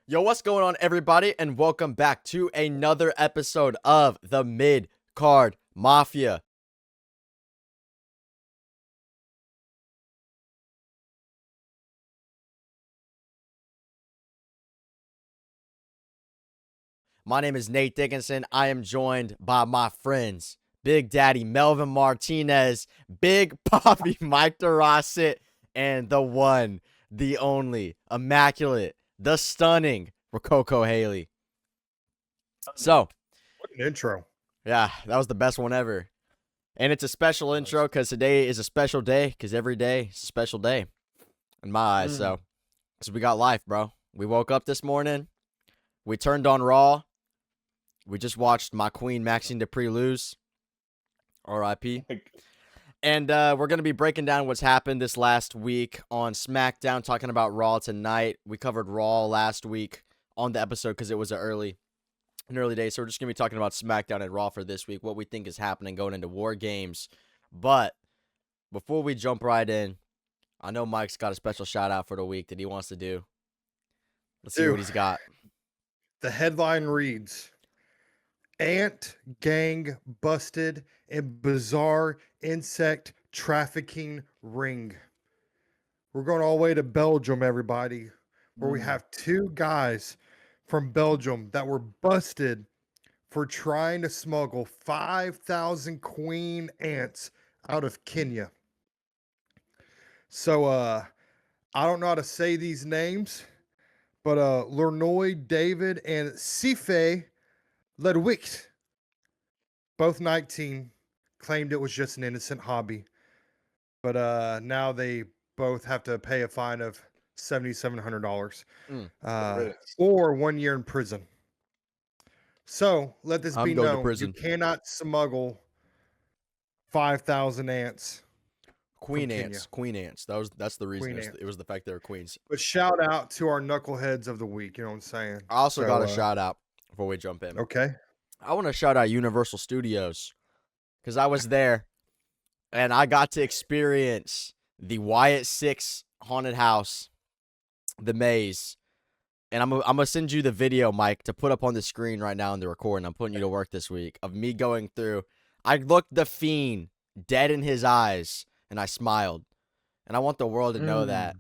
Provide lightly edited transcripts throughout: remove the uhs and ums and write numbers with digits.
Yo, what's going on, everybody, and welcome back to another episode of the Mid Card Mafia. My name is Nate Dickinson. I am joined by my friends, Big Daddy Melvin Martinez, Big Poppy Mike DeRosset, and the one, the only, immaculate, the stunning Rococo Haley. So, What an intro. yeah, that was the best one ever. And it's a special intro because today is a special day because every day is a special day in my eyes. So, because we got life, bro. We woke up this morning. We turned on Raw. We just watched my queen, Maxine Dupree, lose. R.I.P. And we're going to be breaking down what's happened this last week on SmackDown, talking about Raw tonight. We covered Raw last week on the episode because it was an early day. So we're just going to be talking about SmackDown and Raw for this week, what we think is happening going into War Games. But before we jump right in, I know Mike's got a special shout out for the week that he wants to do. Let's see what he's got. The headline reads, Ant Gang Busted in Bizarre Insect Trafficking Ring. We're going all the way to Belgium, everybody, where we have two guys from Belgium that were busted for trying to smuggle 5,000 queen ants out of Kenya. So, I don't know how to say these names, but Lernoy David and Sife Ledwix, both 19, claimed it was just an innocent hobby. But now they both have to pay a fine of $7,700 or 1 year in prison. So let this be known: you cannot smuggle 5,000 ants. Queen ants. That's the reason. It was the fact they were queens. But shout out to our knuckleheads of the week. You know what I'm saying? I also got a shout out before we jump in. Okay. I want to shout out Universal Studios because I was there and I got to experience the Wyatt 6 haunted house, the maze. And I'm gonna send you the video, Mike, to put up on the screen right now in the recording. I'm putting you to work this week of me going through. I looked the Fiend dead in his eyes, and I smiled. And I want the world to know that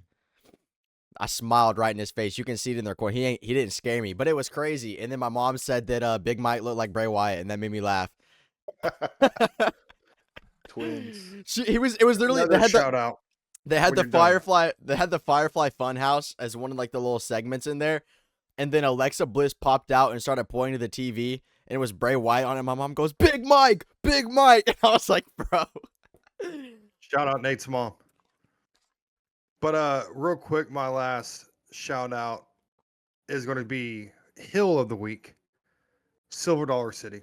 I smiled right in his face. You can see it in the recording. He didn't scare me, but it was crazy. And then my mom said that Big Mike looked like Bray Wyatt, and that made me laugh. Twins. It was literally shout out. They had the Firefly. They had the Firefly Funhouse as one of like the little segments in there, and then Alexa Bliss popped out and started pointing to the TV, and it was Bray Wyatt on it. My mom goes, Big Mike, Big Mike," and I was like, "Bro." Shout out Nate's mom. But real quick, my last shout out is going to be Hill of the Week, Silver Dollar City.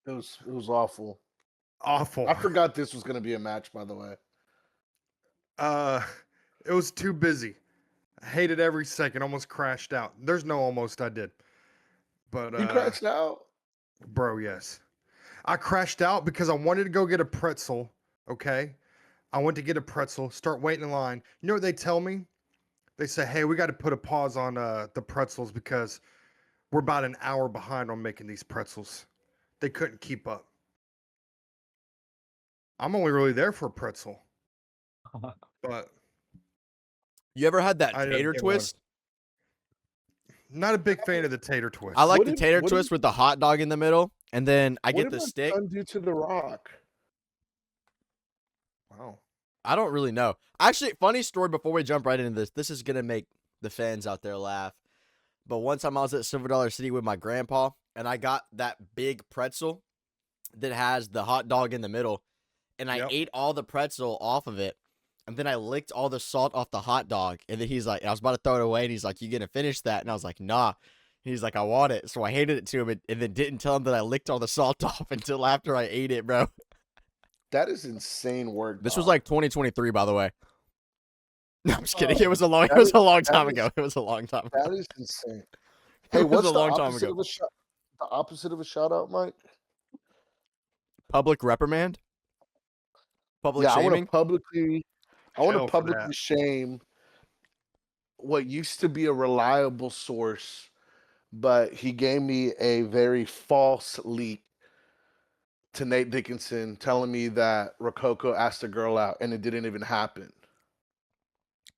It was awful. Awful. I forgot this was going to be a match, by the way. It was too busy. I hated every second. Almost crashed out. There's no almost. I did. But You crashed out? Bro, yes. I crashed out because I wanted to go get a pretzel. Okay. I went to get a pretzel, start waiting in line. You know what they tell me? They say, hey, we got to put a pause on the pretzels because we're about an hour behind on making these pretzels. They couldn't keep up. I'm only really there for a pretzel. But you ever had that tater twist? Not a big fan of the tater twist. I like the tater twist with the hot dog in the middle, and then I get the stick. What did my son do to The Rock? Wow. I don't really know. Actually, funny story before we jump right into this. This is going to make the fans out there laugh. But one time I was at Silver Dollar City with my grandpa, and I got that big pretzel that has the hot dog in the middle, and I ate all the pretzel off of it, and then I licked all the salt off the hot dog, and then he's like, I was about to throw it away, and he's like, you gonna finish that? And I was like, nah. And he's like, I want it. So I handed it to him, and then didn't tell him that I licked all the salt off until after I ate it, bro. That is insane work. This was like 2023, by the way. No, I'm just kidding. It was a long time ago. It was a long time ago. That is insane. Hey, what's the opposite of a shout out, Mike? Public reprimand? Public shaming? I want to publicly I want to Hell for publicly that. shame what used to be a reliable source, but he gave me a very false leak to Nate Dickinson telling me that Rococo asked a girl out and it didn't even happen.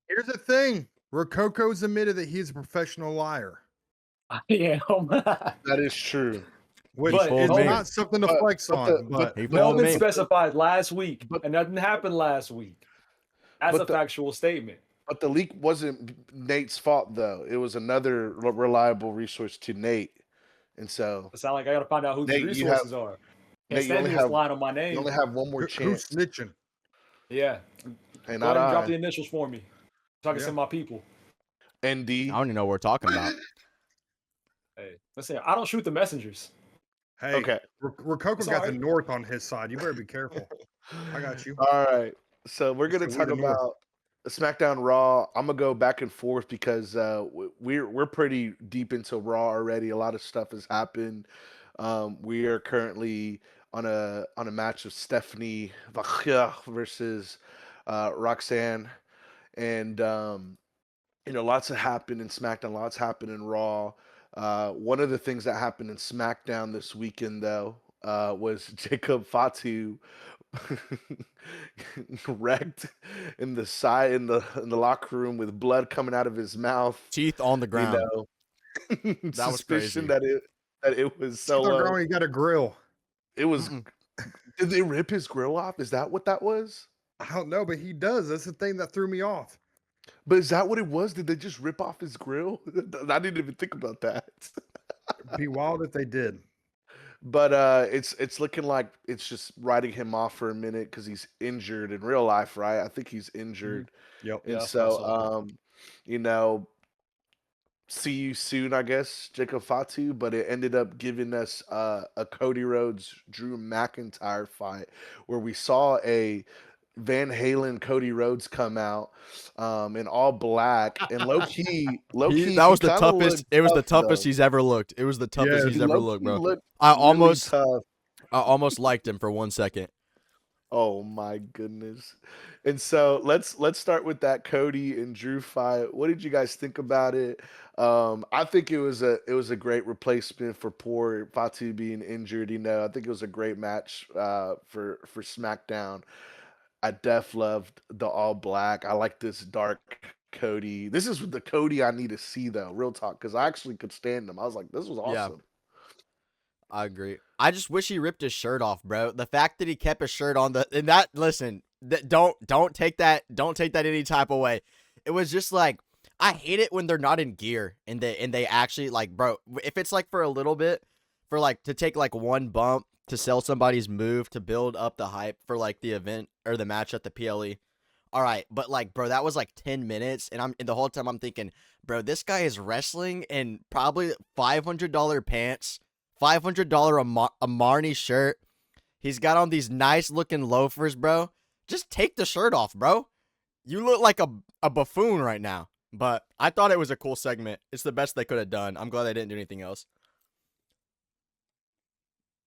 Here's the thing. Rococo's admitted that he's a professional liar. Yeah. That is true. Which But is me. not something to But- flex but on, the- but He fooled Melvin me. specified last week, But- and nothing happened last week. That's But a the- factual statement. But the leak wasn't Nate's fault, though. It was another reliable resource to Nate. And so, It sounds like I got to find out who Nate, these you resources are. Nate, Can't you stand only me just have- lying on my you name. only have one more who's chance. snitching? Yeah. Hey, Go not ahead and drop the I. initials for me so I can Yeah. send my people. ND. I don't even know what we're talking about. Hey, listen, I don't shoot the messengers. Hey, Okay. Rococo It's got the alright. North on his side. You better be careful. I got you. All right. So we're gonna So talk we're the North. about SmackDown Raw. I'm gonna go back and forth because we're pretty deep into Raw already. A lot of stuff has happened. We are currently on a match of Stephanie Vachia versus Roxanne, and lots have happened in SmackDown. Lots happened in Raw. One of the things that happened in SmackDown this weekend, though, was Jacob Fatu wrecked in the side in the locker room with blood coming out of his mouth. Teeth on the ground. That was crazy. suspicion that it was So Solo. he got a grill. It was. Mm-mm. Did they rip his grill off? Is that what that was? I don't know, but he does. That's the thing that threw me off. But is that what it was? Did they just rip off his grill? I didn't even think about that. It'd be wild if they did. But it's looking like it's just writing him off for a minute because he's injured in real life, right? I think he's injured, Yep. and Yeah, so see you soon, I guess, Jacob Fatu. But it ended up giving us a Cody Rhodes Drew McIntyre fight where we saw a Van Halen Cody Rhodes come out in all black and low key. That was the kinda toughest. looked It was the tough, toughest though. he's ever looked. It was the toughest Yeah, he's He ever low-key looked, bro. looked I really almost tough. liked him for 1 second. Oh my goodness. And so let's start with that Cody and Drew fight. What did you guys think about it? I think it was a great replacement for poor Fatu being injured. I think it was a great match for SmackDown. I loved the all black. I like this dark Cody. This is the Cody I need to see though, real talk, because I actually could stand him. I was like, this was Yeah. awesome. I agree. I just wish he ripped his shirt off, bro. The fact that he kept his shirt on don't take that any type of way. It was just like, I hate it when they're not in gear and they actually, like, bro, if it's like for a little bit, for like to take like one bump to sell somebody's move to build up the hype for like the event or the match at the PLE. All right, but like, bro, that was like 10 minutes, and the whole time I'm thinking, bro, this guy is wrestling in probably $500 pants, $500 a Marnie shirt. He's got on these nice looking loafers, bro. Just take the shirt off, bro. You look like a buffoon right now. But I thought it was a cool segment. It's the best they could have done. I'm glad they didn't do anything else.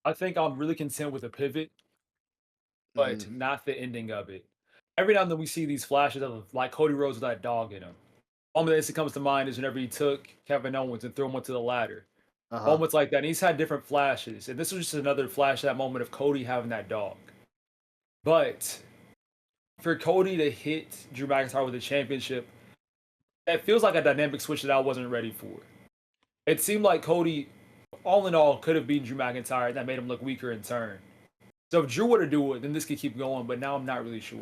I think I'm really content with the pivot, but not the ending of it. Every now and then we see these flashes of like Cody Rhodes with that dog in him. Moment that comes to mind is whenever he took Kevin Owens and threw him onto the ladder. Moments like that. And he's had different flashes. And this was just another flash, that moment of Cody having that dog. But for Cody to hit Drew McIntyre with the championship, it feels like a dynamic switch that I wasn't ready for. It seemed like Cody, all in all, could have beaten Drew McIntyre, and that made him look weaker in turn. So if Drew were to do it, then this could keep going, but now I'm not really sure.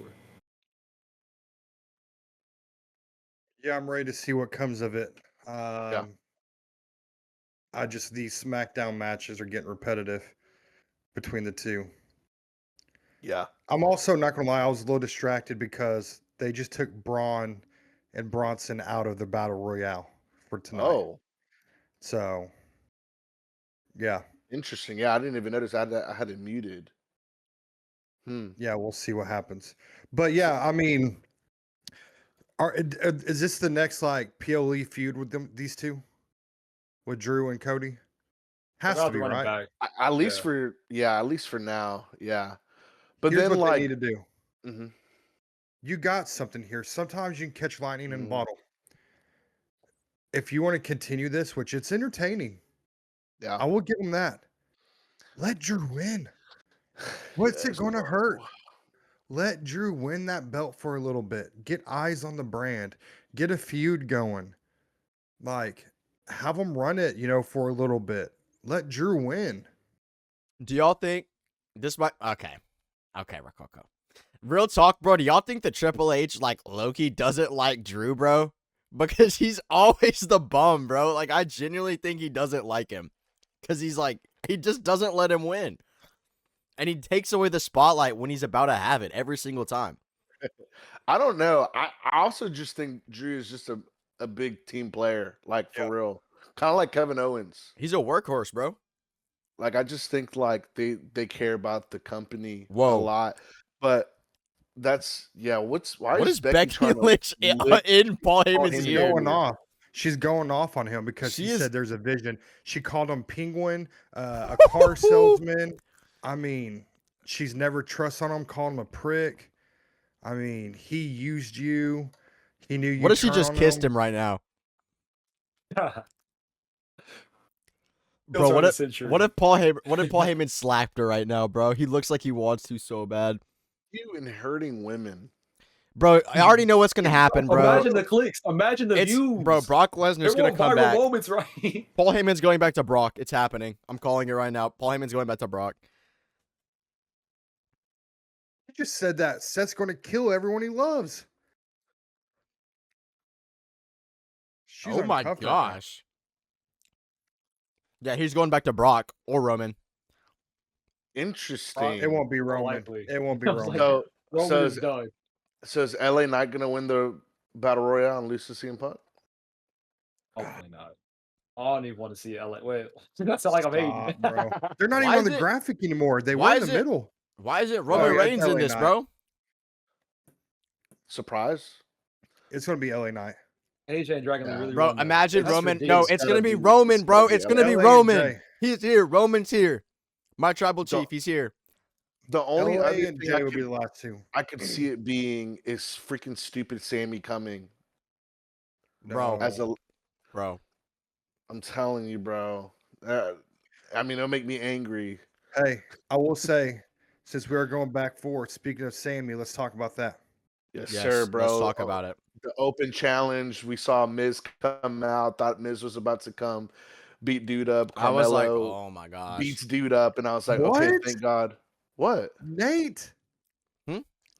Yeah, I'm ready to see what comes of it. Yeah. These SmackDown matches are getting repetitive between the two. Yeah. I'm also not gonna lie, I was a little distracted because they just took Braun and Bronson out of the Battle Royale for tonight. Oh, So, yeah, interesting. Yeah, I didn't even notice I had it muted. yeah, we'll see what happens. But yeah, I mean, is this the next like PLE feud with these two, with Drew and Cody? Has Without to be, the running right? back. At least Yeah. at least for now, yeah. But Here's then what like, they need to do. mhm. you got something here. Sometimes you can catch lightning in a Mm. bottle. If you want to continue this, which it's entertaining, Yeah. I will give him that. Let Drew win. What's it Yes, going to bro. hurt? Let Drew win that belt for a little bit. Get eyes on the brand. Get a feud going. Like, have them run it, for a little bit. Let Drew win. Do y'all think this might? Okay, Rococo. Real talk, bro. Do y'all think the Triple H like Loki doesn't like Drew, bro? Because he's always the bum, bro. Like I genuinely think he doesn't like him, because he's like he just doesn't let him win, and he takes away the spotlight when he's about to have it every single time. I don't know. I also just think Drew is just a big team player, like for Yeah. real. Kind of like Kevin Owens. He's a workhorse, bro. Like I just think like they care about the company a Whoa. lot. But that's why What is is Becky Becky trying to Lynch lick in Paul Heyman's Heyman's She's ear? going ear? off. She's going off on him because She he is- said there's a vision. She called him penguin, a car salesman. I mean, she's never trust on him, called him a prick. I mean, he used you. He knew you. What if she turn just on kissed him right now, Feels bro? right What the if century. what if Paul Heyman slapped her right now, bro? He looks like he wants to so bad, You and hurting women. bro. I already know what's gonna happen, bro. Imagine the clicks. Imagine the It's views. bro. Brock Lesnar's They're gonna all come viral back. moments, right? Paul Heyman's going back to Brock. It's happening. I'm calling it right now. Paul Heyman's going back to Brock. You just said that Seth's going to kill everyone he loves. She's Oh my uncuffed right now. gosh. Yeah, he's going back to Brock or Roman. Interesting. It won't be Roman. Likely. It won't be I was Roman. like, So Roman so is is, done. so is LA Knight gonna win the battle royale and lose to CM Punk? Hopefully not. I don't even want to see LA. Wait, that's not like I'm hating. Stop, bro. They're not Why even on is the it- graphic anymore. They why were in is the it- middle. Why is it Roman yeah, Reigns it's in LA this, Knight. bro? Surprise? It's going to be LA Knight. AJ and Dragon Lee Yeah. really Bro, ruined that. imagine That's Roman. ridiculous. No, it's Gotta gonna be be- Roman, it's bro. gotta be It's gonna be LA and Roman. Jay. He's here. Roman's here. My tribal So- chief. He's here. The only LA other and thing Jay will be the last two. I could see it being is freaking stupid Sammy coming. Bro. As a, Bro. I'm telling you, bro. I mean, it'll make me angry. Hey, I will say, since we are going back forward, speaking of Sammy, let's talk about that. Yes, Yes, sir, bro. Let's talk about it. The open challenge. We saw Miz come out. Thought Miz was about to come beat dude up. I was like, Carmelo oh my gosh. beats dude up, and I was like, okay, What? thank God. What? Nate,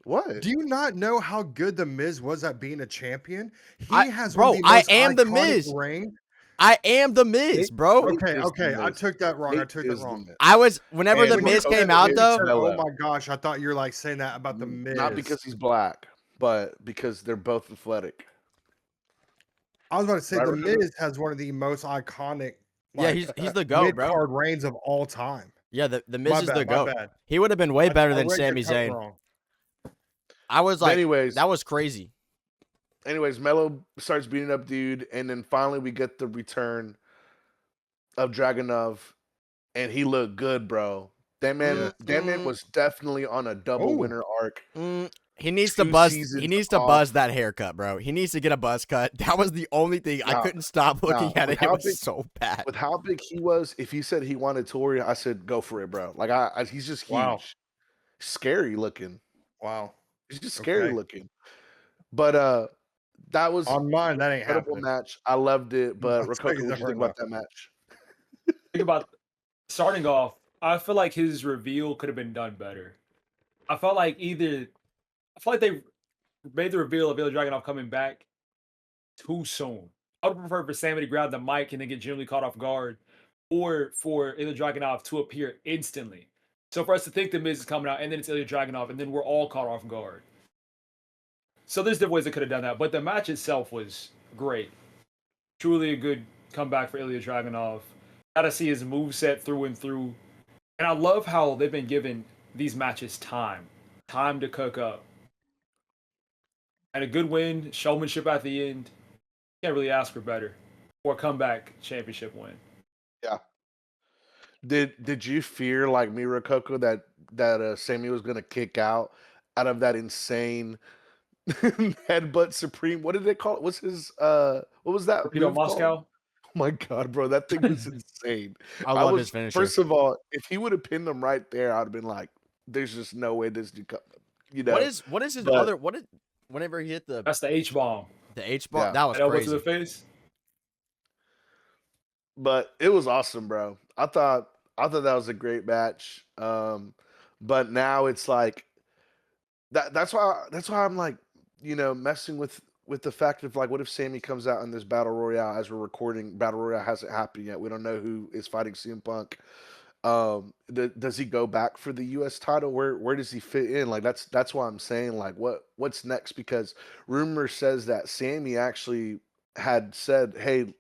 What? do you not know how good the Miz was at being a champion? He I- has bro, one of the I most am the iconic Miz. Reign. I am the Miz, Nate- bro. Nate Okay, is the okay, I Miz. took that wrong. I Nate took that is the wrong. Miz. I was whenever And the when Miz you came said out Miz, though. Melo. Oh my gosh, I thought you were like saying that about the Miz. Not because he's black, but because they're both athletic. I was about to say Right, the Roberto? Miz has one of the most iconic. Yeah, Like, he's the goat, bro. mid-card reigns of all time. Yeah, the Miz My is bad, the my goat. bad. He would have been way better I than read your Sami cut Zayn. wrong. I was like, anyways, that was crazy. anyways, Melo starts beating up dude, and then finally we get the return of Dragunov, and he looked good, bro. That man was definitely on a double Oh. winner arc. He needs to 2 buzz. He seasons needs to off. buzz that haircut, bro. He needs to get a buzz cut. That was the only thing I Nah, couldn't stop looking nah, at with it. It how was big- so bad. With how big he was, if he said he wanted Tori, I said go for it, bro. Like he's just huge, Wow. scary looking. Wow. He's just scary Okay. looking. But that was On mine, that ain't incredible happening. match. I loved it. But I'll tell Rococo, you what do that you think right about that match? Think about starting off. I feel like his reveal could have been done better. I felt like they made the reveal of Ilya Dragunov coming back too soon. I would prefer for Sammy to grab the mic and then get genuinely caught off guard, or for Ilya Dragunov to appear instantly. So for us to think the Miz is coming out and then it's Ilya Dragunov and then we're all caught off guard. So there's different ways they could have done that, but the match itself was great. Truly a good comeback for Ilya Dragunov. Got to see his moveset through and through. And I love how they've been giving these matches time to cook up. And a good win, showmanship at the end. Can't really ask for better. Or a comeback championship win. Did you fear like me, Rococo, that Sammy was gonna kick out of that insane Headbutt Supreme. What did they call it? What's his what was that Torpedo move called? Moscow. Oh my god, bro, that thing was insane. I love his finisher. First of all, if he would have pinned him right there, I'd have been like, there's just no way this dude you know. What is his but- other whenever he hit That's the H bomb. the H bomb, Yeah. that was Elbow to the crazy. face. But it was awesome, bro. I thought that was a great match. But now it's like that's why I'm like, messing with the fact of like, what if Sammy comes out in this battle royale as we're recording? Battle royale hasn't happened yet. We don't know who is fighting CM Punk. Does he go back for the U.S. title? Where does he fit in? Like that's why I'm saying like what's next, because rumor says that Sammy actually had said, hey,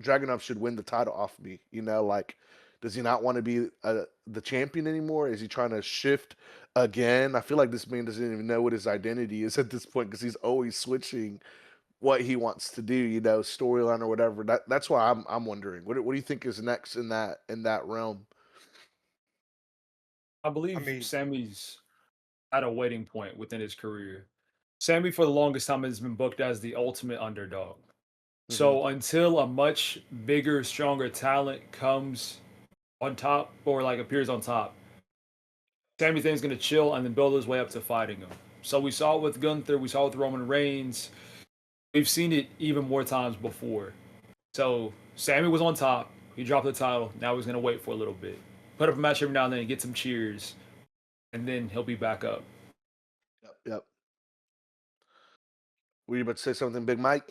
Dragunov should win the title off me. Like, does he not want to be the champion anymore? Is he trying to shift again? I feel like this man doesn't even know what his identity is at this point, because he's always switching what he wants to do, storyline or whatever. That's why I'm wondering. What do you think is next in that realm? I believe mean- Sammy's at a waiting point within his career. Sammy, for the longest time, has been booked as the ultimate underdog. So until a much bigger, stronger talent comes on top or like appears on top, Sami Zayn's gonna chill and then build his way up to fighting him. So we saw it with Gunther, we saw it with Roman Reigns. We've seen it even more times before. So Sammy was on top, he dropped the title, now he's gonna wait for a little bit. Put up a match every now and then and get some cheers, and then he'll be back up. Yep. Were you about to say something, Big Mike?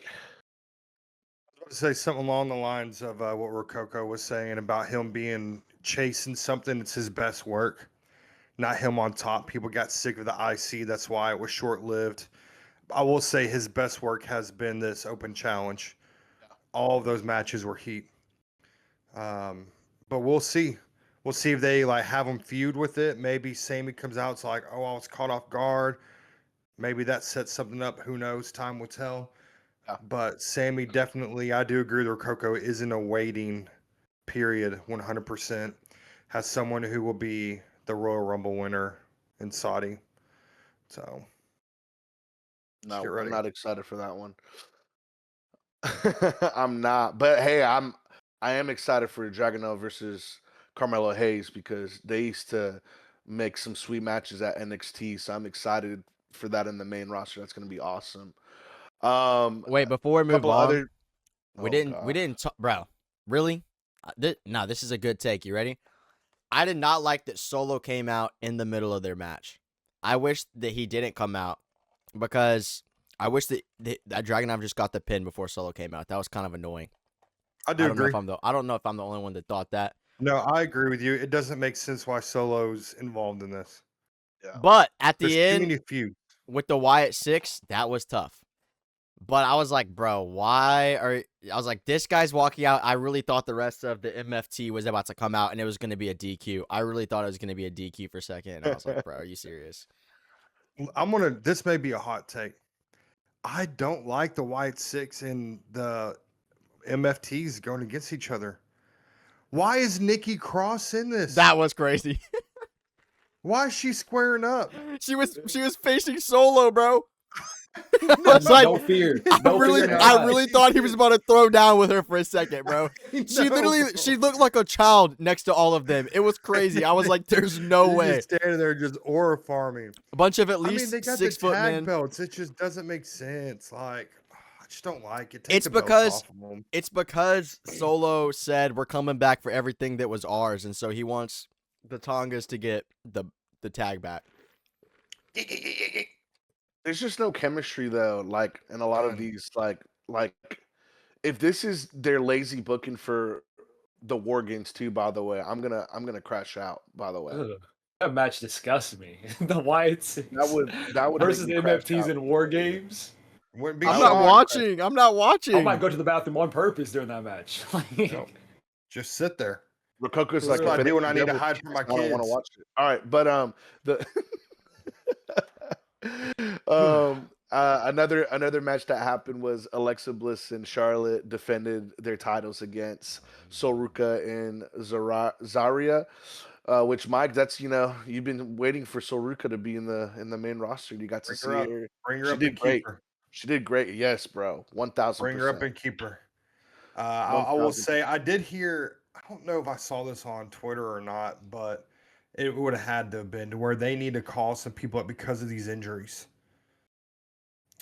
I was going to say something along the lines of what Rococo was saying about him being chasing something that's his best work, not him on top. People got sick of the IC. That's why it was short-lived. I will say his best work has been this open challenge. All of those matches were heat. But we'll see. We'll see if they like have him feud with it. Maybe Sammy comes out, it's like, oh, I was caught off guard. Maybe that sets something up. Who knows? Time will tell. Yeah. But Sammy definitely, I do agree with Rococo, is in a waiting period 100%. Has someone who will be the Royal Rumble winner in Saudi. So, No, get ready. I'm not excited for that one. I'm not. But hey, I am excited for Dragunov versus Carmelo Hayes, because they used to make some sweet matches at NXT. So I'm excited for that in the main roster. That's going to be awesome. Wait, before we move couple on, other. we Oh, didn't God. talk, bro. Really? No, this is a good take. You ready? I did not like that Solo came out in the middle of their match. I wish that he didn't come out, because I wish that Dragunov just got the pin before Solo came out. That was kind of annoying. I do I don't know agree. if I don't know if I'm the only one that thought that. No, I agree with you. It doesn't make sense why Solo's involved in this. Yeah. But at the There's too end, many feuds. with the Wyatt 6, that was tough. But I was like, bro, why are... I was like, this guy's walking out. I really thought the rest of the MFT was about to come out and it was going to be a DQ. I really thought it was going to be a DQ for a second. And I was like, bro, are you serious? This may be a hot take. I don't like the White Six and the MFTs going against each other. Why is Nikki Cross in this? That was crazy. Why is she squaring up? She was facing Solo, bro. I was like, No fear. I No really, fear in her I eyes. really thought he was about to throw down with her for a second, bro. She No, literally, bro. she looked like a child next to all of them. It was crazy. I was like, there's no You're way. just standing there just aura farming. A bunch of at I mean, least they got 6 the foot tag men. belts. It just doesn't make sense. Like, I just don't like it. Take It's the belts because- off of 'em. It's because Solo said we're coming back for everything that was ours, and so he wants the Tongas to get the tag back. There's just no chemistry though, like in a lot of None. these, like if this is their lazy booking for the War Games too, by the way, I'm gonna crash out, by the way. Ugh. That match disgusts me. The Wyatt Six That would make versus me the crash MFTs out. in War Games. Wouldn't be I'm I not shocked. watching. I'm not watching. I might go to the bathroom on purpose during that match. No. Just sit there. Rococo's That's like, what I if it do when ain't I need to double hide from my cheese, I don't want to kids. watch it. All right, but another match that happened was Alexa Bliss and Charlotte defended their titles against Sol Ruca and Zarya. Which Mike, that's you've been waiting for Soruka to be in the main roster. You got to Bring see her up. her. Bring her She up and did keep great. her. She did great. Yes, bro. One thousand Bring her up percent. and keep her. One I will thousand. say I did hear. I don't know if I saw this on Twitter or not, but it would have had to have been to where they need to call some people up because of these injuries.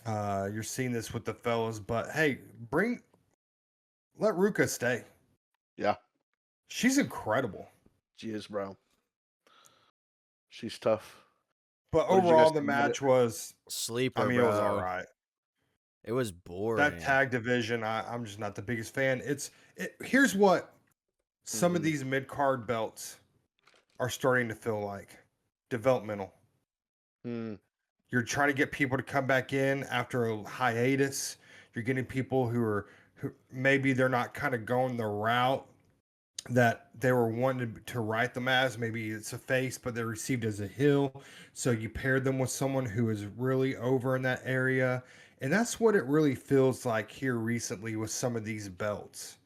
You're seeing this with the fellas, but hey, let Ruka stay. Yeah, She's incredible. she is, bro. She's tough. But What did you overall, guys the think about it? match was. Sleeper, I mean, it was all bro. right. It was That boring. tag division, I'm just not the biggest fan. Here's what some of Mhm. these mid card belts are starting to feel like developmental. Mm. You're trying to get people to come back in after a hiatus. You're getting people who maybe they're not kind of going the route that they were wanting to write them as. Maybe it's a face, but they're received as a heel. So you paired them with someone who is really over in that area. And that's what it really feels like here recently with some of these belts.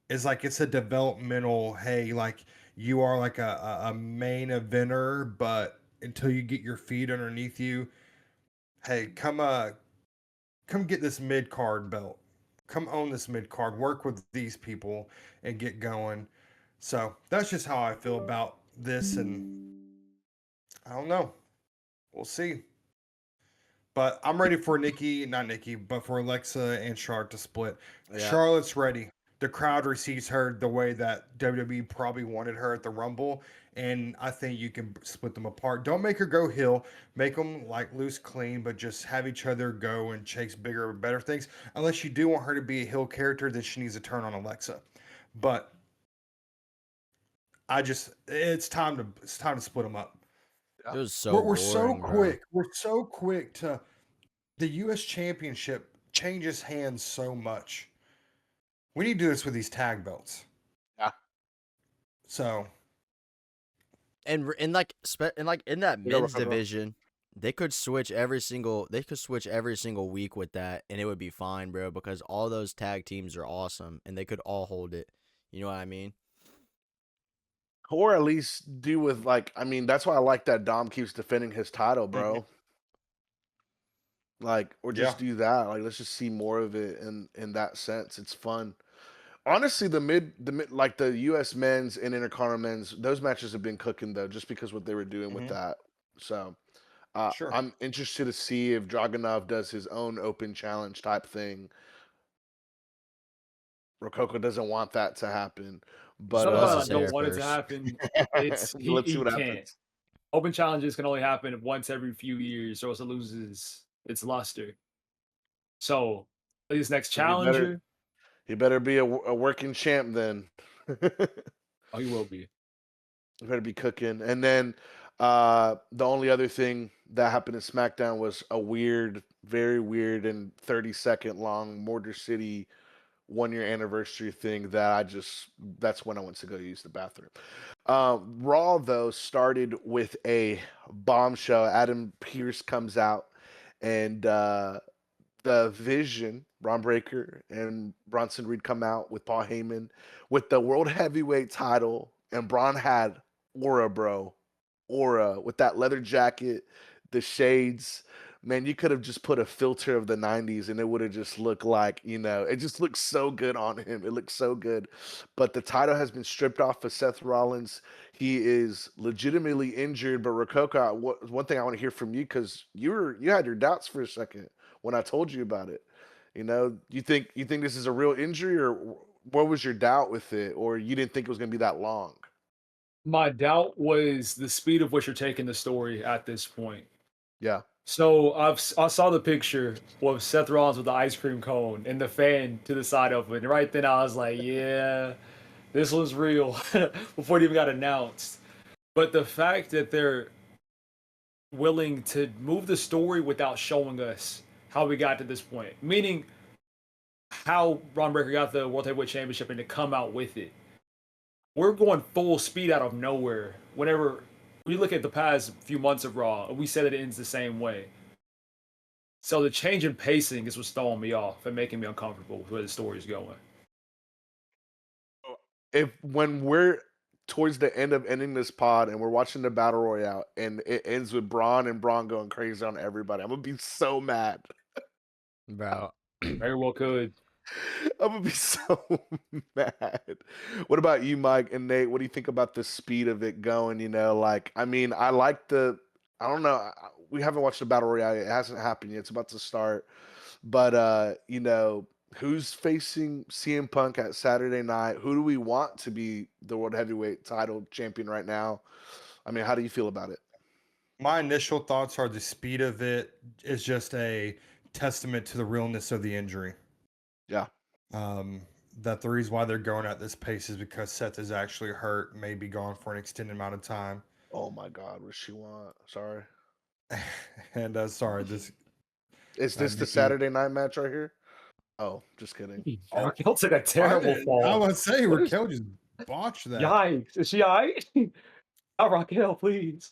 It's like it's a developmental, hey, like you are like a main eventer, but until you get your feet underneath you, hey, come get this mid card belt. Come own this mid card. Work with these people and get going. So that's just how I feel about this, and I don't know. We'll see. But I'm ready for not Nikki, but for Alexa and Charlotte to split. Yeah. Charlotte's ready. The crowd receives her the way that WWE probably wanted her at the Rumble, and I think you can split them apart. Don't make her go heel. Make them like loose clean, but just have each other go and chase bigger, better things. Unless you do want her to be a heel character, then she needs to turn on Alexa. But it's time to split them up. It was so We're boring, so bro. quick. We're so quick to the U.S. Championship changes hands so much. We need to do this with these tag belts. Yeah. So And in like in that You know, men's Rococo? division, they could switch every single week with that, and it would be fine, bro. Because all those tag teams are awesome, and they could all hold it. You know what I mean? Or at least do with I mean, that's why I like that Dom keeps defending his title, bro. Or yeah, just do that. Let's just see more of it in that sense. It's fun. Honestly, the U.S. men's and Intercontinental men's, those matches have been cooking though, just because what they were doing with Mhm. that. So sure. I'm interested to see if Dragunov does his own open challenge type thing. Rococo doesn't want that to happen, but So It's not what's that I his don't hair want it to first? happen. It's let's see he what can't. happens. Open challenges can only happen once every few years, or else it loses its luster. So his next So challenger, he better be a working champ then. oh, he will be. You better be cooking. And then the only other thing that happened in SmackDown was a weird, very weird, and 30-second long Mortar City 1 year anniversary thing that's when I went to go use the bathroom. Raw though started with a bombshell. Adam Pearce comes out and the Vision, Braun Breaker, and Bronson Reed come out with Paul Heyman with the World Heavyweight title, and Braun had aura, bro, aura with that leather jacket, the shades. Man, you could have just put a filter of the '90s, and it would have just looked it just looks so good on him. It looks so good, but the title has been stripped off of Seth Rollins. He is legitimately injured. But Rococo, one thing I want to hear from you because you had your doubts for a second when I told you about it. You think this is a real injury, or what was your doubt with it, or you didn't think it was going to be that long? My doubt was the speed of which you're taking the story at this point. Yeah, So I saw the picture of Seth Rollins with the ice cream cone and the fan to the side of it. And right then I was like, yeah, this one's real before it even got announced. But the fact that they're willing to move the story without showing us how we got to this point, meaning how Ron Breaker got the World Heavyweight Championship and to come out with it. We're going full speed out of nowhere. Whenever we look at the past few months of Raw, we said it ends the same way. So the change in pacing is what's throwing me off and making me uncomfortable with where the story's going. if when we're towards the end of ending this pod and we're watching the battle royale and it ends with Braun and Braun going crazy on everybody, I'm gonna be so mad. Bro. Very well could. I'm gonna be so mad. What about you, Mike and Nate? What do you think about the speed of it going? You know, like I mean, I like the. I don't know. We haven't watched the battle royale. It hasn't happened yet. It's about to start. But you know, who's facing CM Punk at Saturday night? Who do we want to be the world heavyweight title champion right now? I mean, how do you feel about it? My initial thoughts are the speed of it is just a testament to the realness of the injury. Yeah. That the reason why they're going at this pace is because Seth is actually hurt, may be gone for an extended amount of time. Oh my God, what does she want? Sorry. And sorry, this Is this the Nikki- Saturday night match right here? Oh, just kidding. Raquel took a terrible fall. I would say What is- Raquel just botched that. Yikes. Is she all right? Oh, Raquel, please.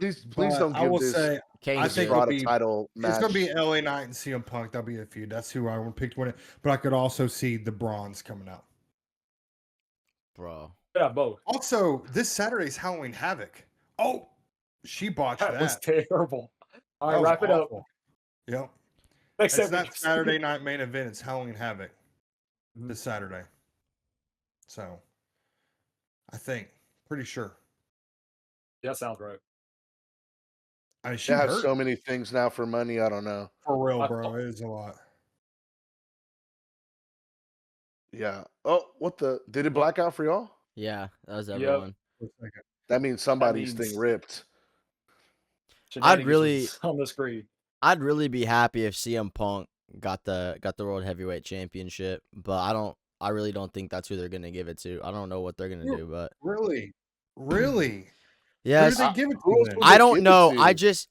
Please But don't I give will this say Kane I is think good. it'll Strata be- title match. it's gonna be LA Knight and CM Punk. That'll be a feud. That's who I picked to win it. But I could also see the Bronze coming out. Bro. Yeah, both. Also, this Saturday's Halloween Havoc. Oh, she botched That that. was terrible. All That right, was wrap it up. awful. Yep. Next It's segment. not Saturday night main event. It's Halloween Havoc Mhm. this Saturday. So, I think, pretty sure. Yeah, sounds right. I mean, she They have hurt so many things now for money. I don't know. for real, I bro. thought- It is a lot. Yeah. Oh, what the? Did it black out for y'all? Yeah, that was Yep. everyone. For a second. That means somebody's means- thing ripped. Shenanigans really- was on the screen. I'd really be happy if CM Punk got the world heavyweight championship, but I really don't think that's who they're gonna give it to. I don't know what they're gonna Yeah. do, but Really? Really? yes, Who did they give it who to else then? would I they don't give it know. to?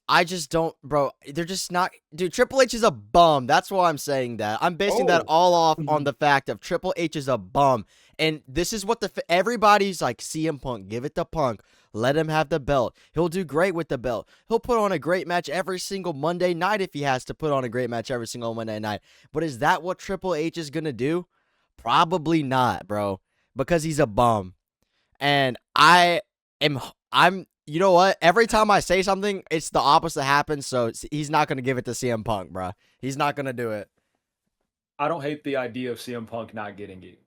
I just don't, bro. They're just not, dude. Triple H is a bum. That's why I'm saying that. I'm basing that Oh. all off on the fact of Triple H is a bum, and this is what everybody's like. CM Punk, give it to Punk. Let him have the belt. He'll do great with the belt. He'll put on a great match every single Monday night if he has to put on a great match every single Monday night. But is that what Triple H is gonna do? Probably not, bro, because he's a bum. And I'm you know what? Every time I say something, it's the opposite happens. So he's not gonna give it to CM Punk, bro. He's not gonna do it. I don't hate the idea of CM Punk not getting it.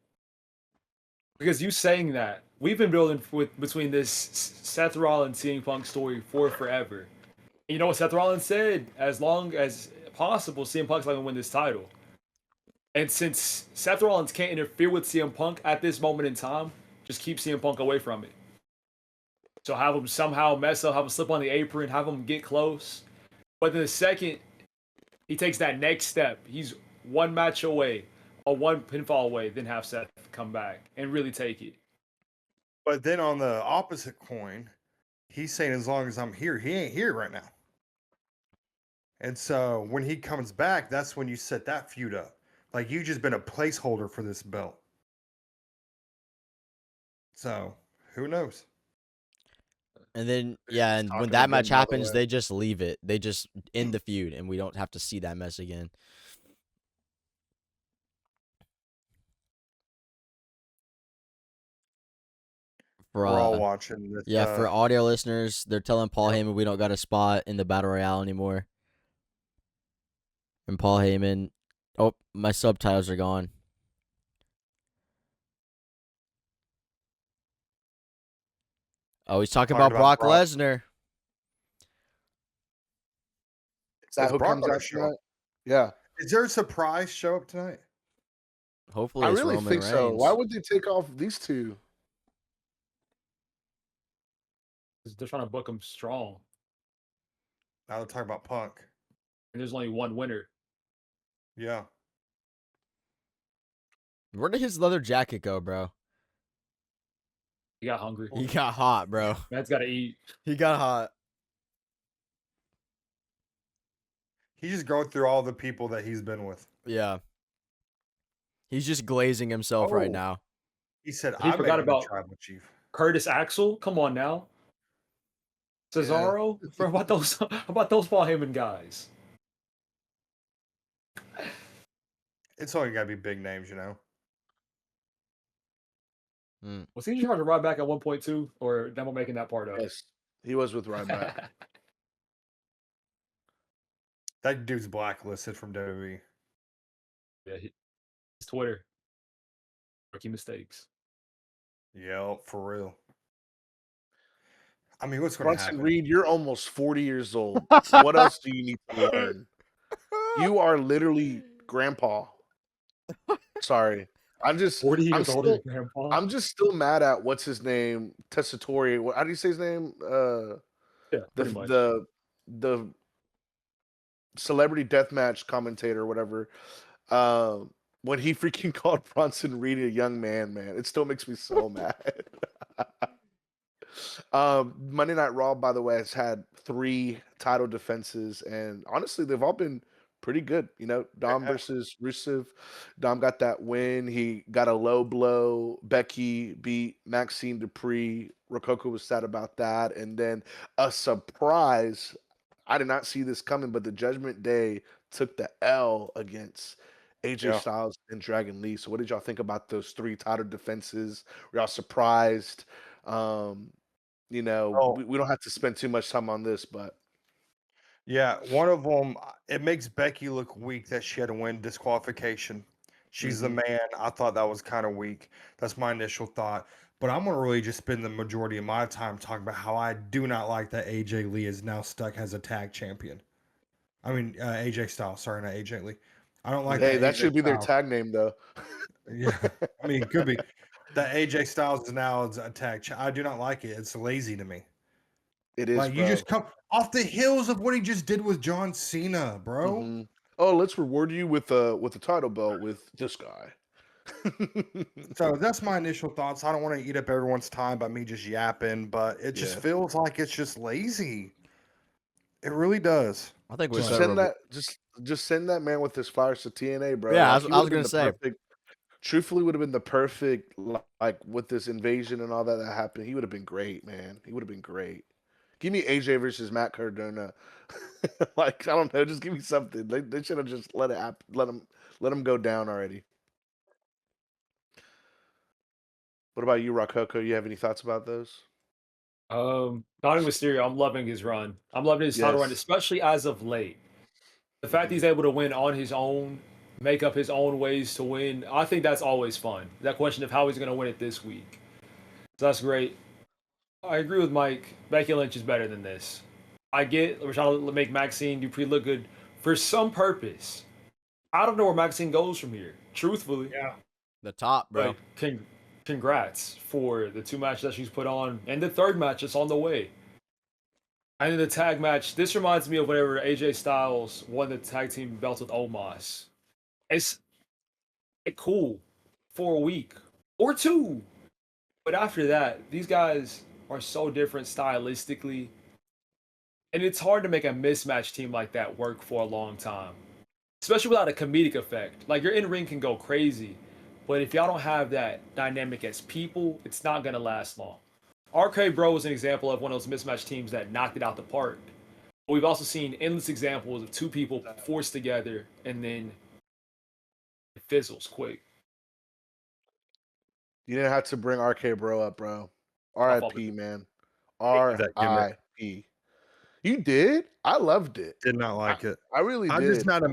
Because you saying that, we've been building between this Seth Rollins CM Punk story for forever. And you know what Seth Rollins said? As long as possible, CM Punk's not going to win this title. And since Seth Rollins can't interfere with CM Punk at this moment in time, just keep CM Punk away from it. So have him somehow mess up, have him slip on the apron, have him get close. But then the second he takes that next step, he's one match away, or one pinfall away, then have Seth come back and really take it. But then on the opposite coin, he's saying as long as I'm here, he ain't here right now. And so when he comes back, that's when you set that feud up. Like you just been a placeholder for this belt. So who knows? And then yeah, and when talking that to match them, by the happens, way. they just leave it. They just end the feud, and we don't have to see that mess again. For We're all watching this. yeah, for audio listeners, they're telling Paul Heyman we don't got a spot in the Battle Royale anymore. And Paul Heyman, oh, my subtitles are gone. Oh, he's talking about Brock Lesnar. Is that It's who Brock comes out Lesnar show. tonight? Yeah. Is there a surprise show up tonight? Hopefully, I it's really Roman think so. Reigns. Why would they take off these two? They're trying to book him strong. Now they're talking about Punk. And there's only one winner. Yeah. Where did his leather jacket go, bro? He got hungry. He got hot, bro. Man's got to eat. He got hot. He's just going through all the people that he's been with. Yeah. He's just glazing himself right Oh. now. He said, He I forgot made him a about- tribal chief. Curtis Axel, come on now. Cesaro, Bro, about those Paul Heyman guys. It's only got to be big names, you know. Was he in charge of Ryback at 1.2, or am I making that part up? Yes, he was with Ryback. That dude's blacklisted from WWE. Yeah, his Twitter. Rookie mistakes. Yeah, for real. I mean, what's going to Bronson happen? Reed, you're almost 40 years old. What else do you need to learn? You are literally grandpa. Sorry. I'm 40 years older still, than Grandpa. I'm just still mad at what's his name, Tessitore. How do you say his name? Yeah, pretty much. The celebrity deathmatch commentator, or whatever. When he freaking called Bronson Reed a young man, it still makes me so mad. Monday Night Raw, by the way, has had 3 title defenses, and honestly, they've all been pretty good. You know, Dom versus Rusev. Dom got that win. He got a low blow. Becky beat Maxine Dupree. Rococo was sad about that. And then a surprise. I did not see this coming, but the Judgment Day took the L against AJ Styles and Dragon Lee. So what did y'all think about those 3 title defenses? Were y'all surprised? We don't have to spend too much time on this, but yeah, one of them, it makes Becky look weak that she had to win disqualification. She's the man. I thought that was kind of weak. That's my initial thought. But I'm going to really just spend the majority of my time talking about how I do not like that AJ Lee is now stuck as a tag champion. I mean, AJ Styles. Sorry, not AJ Lee. I don't like that. Hey, that AJ should be their Styles. tag name, though. Yeah, I mean, it could be. That AJ Styles is now a tag. I do not like it. It's lazy to me. It is, like, bro. you just come off the heels of what he just did with John Cena, bro. Mhm. Oh, let's reward you with a title belt with this guy. So that's my initial thoughts. I don't want to eat up everyone's time by me just yapping, but it just feels like it's just lazy. It really does. I think we Just said send that. Just send that man with his flowers to TNA, bro. Yeah, Like, I was gonna say. Truthfully, would have been the perfect, like, with this invasion and all that happened. He would have been great, man. He would have been great. Give me AJ versus Matt Cardona. Like, I don't know, just give me something. They should have just let him go down already. What about you, Rococo? You have any thoughts about those? Dominic Mysterio, I'm loving his run. I'm loving his title run, Yes. especially as of late. The fact he's able to win on his own, make up his own ways to win, I think that's always fun. That question of how he's going to win it this week. So that's great. I agree with Mike. Becky Lynch is better than this. I get we're trying to make Maxine Dupree look good for some purpose. I don't know where Maxine goes from here, truthfully. Yeah. The top, bro. But congrats for the 2 matches that she's put on, and the 3rd match that's on the way. And then the tag match. This reminds me of whenever AJ Styles won the tag team belts with Omos. It's cool for a week or 2, but after that, these guys are so different stylistically, and it's hard to make a mismatch team like that work for a long time, especially without a comedic effect. Like, your in-ring can go crazy, but if y'all don't have that dynamic as people, it's not going to last long. RK Bro is an example of one of those mismatched teams that knocked it out the park. But we've also seen endless examples of 2 people forced together and then it fizzles quick. You didn't have to bring RK Bro up, bro. R.I.P. man. that R.I.P. You did? I loved it. Did not like it. I really I'm did. just not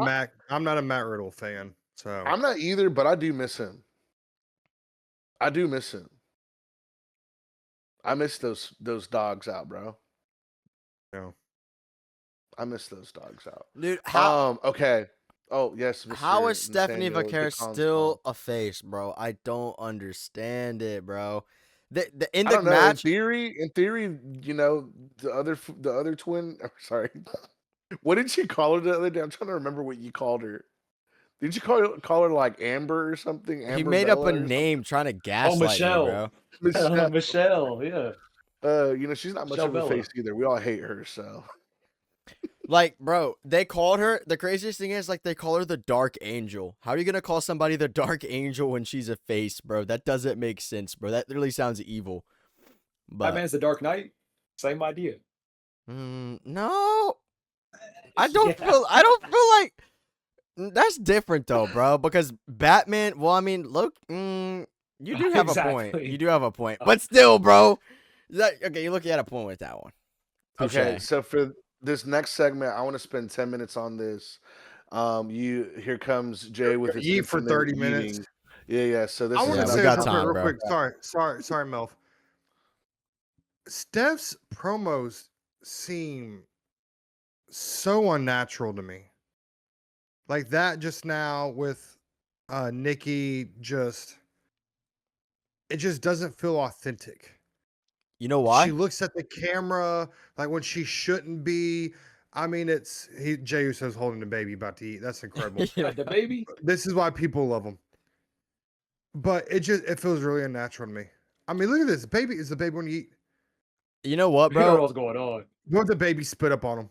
I'm not a Matt Riddle fan. So I'm not either, but I do miss him. I miss those dogs out, bro. Yeah. I miss those dogs out. Dude, how okay. Oh, yes, Mr. how is Stephanie Nathaniel Vaquer DeCon's still mom. a face, bro? I don't understand it, bro. In I the don't know. match, In theory, the other twin. Sorry, what did you call her the other day? I'm trying to remember what you called her. Did you call her like Amber or something? Amber he made up Bella a or name trying to gaslight me, Michelle. bro. something? Michelle, yeah. She's not much Michelle of a Bella. face either. We all hate her, so. Like, bro, they called her. The craziest thing is, like, they call her the Dark Angel. How are you gonna call somebody the Dark Angel when she's a face, bro? That doesn't make sense, bro. That literally sounds evil. But Batman's the Dark Knight. Same idea. no, I don't feel like that's different though, bro. Because Batman. Well, I mean, look, You do have a point. Exactly. You do have a point. But still, bro. Okay, you're looking at a point with that one. Okay, Touche. so for this next segment, I want to spend 10 minutes on this. Here comes Jay with his Eat for infinite 30 minutes. eating. Yeah. So this I is want Yeah, to we say got this time, real bro. quick. Sorry, Melv. Steph's promos seem so unnatural to me. Like that just now with Nikki, it just doesn't feel authentic. You know why? She looks at the camera like when she shouldn't be. I mean, Jey Uso's holding the baby about to eat. That's incredible. Yeah. The baby. This is why people love him. But it feels really unnatural to me. I mean, look at this. Baby is the baby when you eat. You know what, You know bro? what's going on. What the baby spit up on him?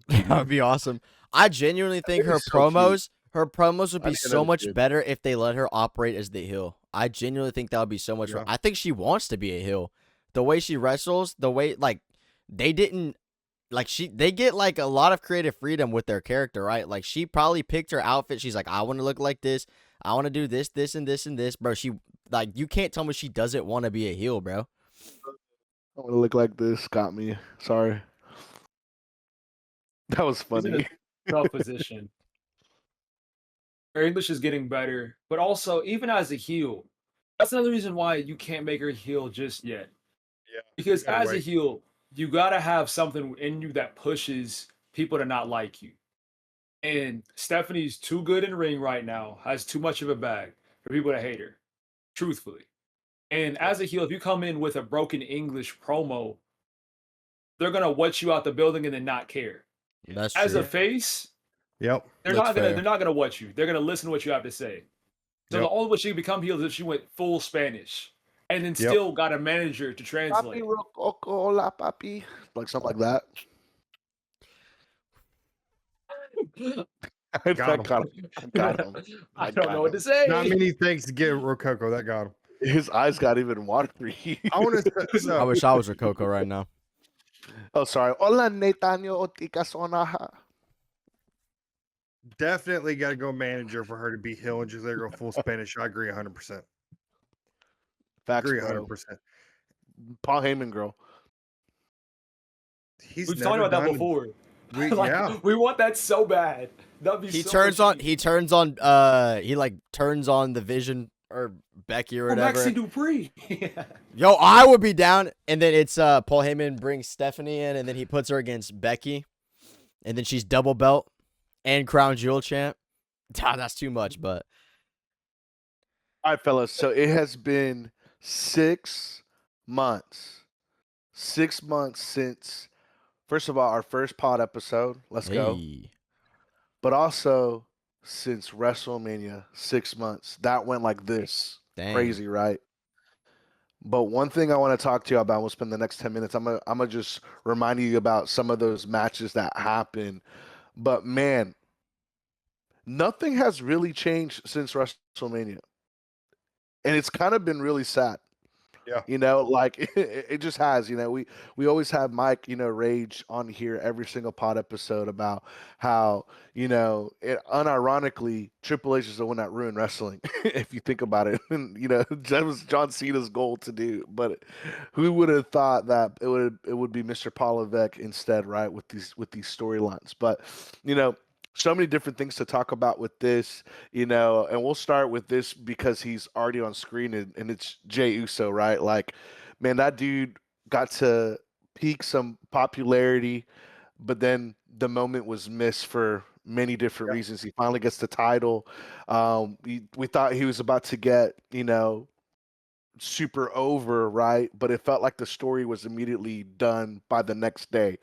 That would be awesome. I genuinely think her baby's so cute. promos would I be think so another much kid. better if they let her operate as the heel. I genuinely think that would be so much. Yeah. I think she wants to be a heel. The way she wrestles, the way they didn't they get like a lot of creative freedom with their character, right? Like she probably picked her outfit. She's like, I want to look like this. I want to do this, this, and this, and this, bro. She you can't tell me she doesn't want to be a heel, bro. I want to look like this. Got me. Sorry. That was He's in funny. a tough position. Her English is getting better, but also even as a heel, that's another reason why you can't make her heel just yet. Yeah, Because gotta as a wait. heel, you gotta have something in you that pushes people to not like you. And Stephanie's too good in ring right now, has too much of a bag for people to hate her, truthfully. And as a heel, if you come in with a broken English promo, they're gonna watch you out the building and then not care. That's As a true. face, Yep. they're That's not gonna fair. they're not gonna watch you. They're gonna listen to what you have to say. So the Yep. only way she could become heel is if she went full Spanish and then Yep. still got a manager to Papi translate. Rococo, hola, papi. Like something like that. I Got him. got him. I got him. I I don't got know what him. to say. Not many things to get Rococo. That got him. His eyes got even watery. I want to. I So, wish I was a Coco right now. Oh, sorry. Hola, Netanyo Otikasonaha. definitely got to go manager for her to be heel and just let her go full Spanish. I agree 100%. Facts, Agree bro. 100%. Paul Heyman, girl. He's We've talked about that done- before. We, Like, yeah. we want that so bad. That'd be He so turns much on. heat. He turns on. He like turns on the Vision or Becky or Oh, whatever. Maxi Dupree. Yo, I would be down. And then it's Paul Heyman brings Stephanie in, and then he puts her against Becky, and then she's double belt and crown jewel champ. That's too much, but All right, fellas. So it has been 6 months. 6 months since, first of all, our first pod episode. Let's go. hey. But also since WrestleMania, 6 months. That went like this. Dang. Crazy, right? But one thing I want to talk to you about, we'll spend the next 10 minutes. I'm gonna just remind you about some of those matches that happened. But man, nothing has really changed since WrestleMania. And it's kind of been really sad. Yeah. You know, like it just has, you know, we always have Mike, you know, rage on here every single pod episode about how, you know, unironically Triple H is the one that ruined wrestling, if you think about it. And, you know, that was John Cena's goal to do. But who would have thought that it would be Mr. Paul Levesque instead, right? With these storylines. But, you know, so many different things to talk about with this, you know, and we'll start with this because he's already on screen and it's Jey Uso, right? Like, man, that dude got to peak some popularity, but then the moment was missed for many different reasons. He finally gets the title. We thought he was about to get, you know, super over, right? But it felt like the story was immediately done by the next day.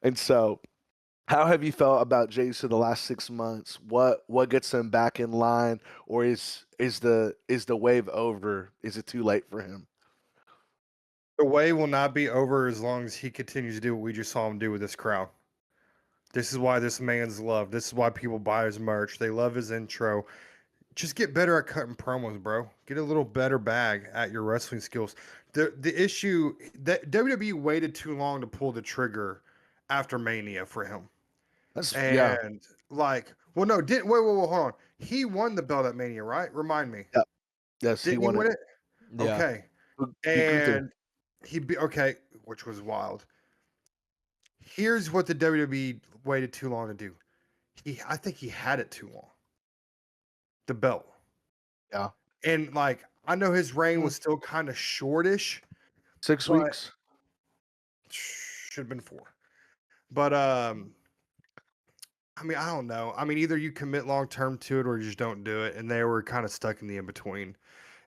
And so, how have you felt about Jey Uso the last 6 months? What gets him back in line, or is the wave over? Is it too late for him? The way will not be over as long as he continues to do what we just saw him do with this crowd. This is why this man's loved. This is why people buy his merch. They love his intro. Just get better at cutting promos, bro. Get a little better bag at your wrestling skills. The issue that WWE waited too long to pull the trigger after Mania for him. That's And like, well, no, didn't wait, hold on. He won the belt at Mania, right? Remind me. Yep. Yes, he Didn't he won win it. it? Yeah. Okay. Beat Gunther. And he be okay, which was wild. Here's what the WWE waited too long to do. I think he had it too long. The belt. Yeah. And like I know his reign Mm. was still kind of shortish, 6 but weeks. should have been 4. But I mean, I don't know. I mean, either you commit long term to it or you just don't do it. And they were kind of stuck in the in between.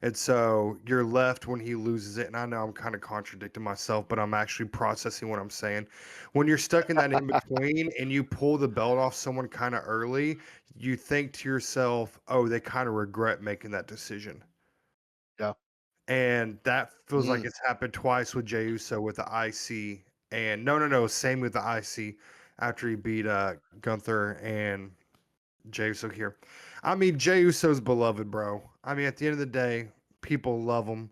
And so you're left when he loses it. And I know I'm kind of contradicting myself, but I'm actually processing what I'm saying. When you're stuck in that in between and you pull the belt off someone kind of early, you think to yourself, oh, they kind of regret making that decision. Yeah. And that feels like Mm. it's happened twice with Jey Uso with the IC. And no, same with the IC after he beat Gunther and Jey Uso here. I mean, Jey Uso's beloved, bro. I mean, at the end of the day, people love him.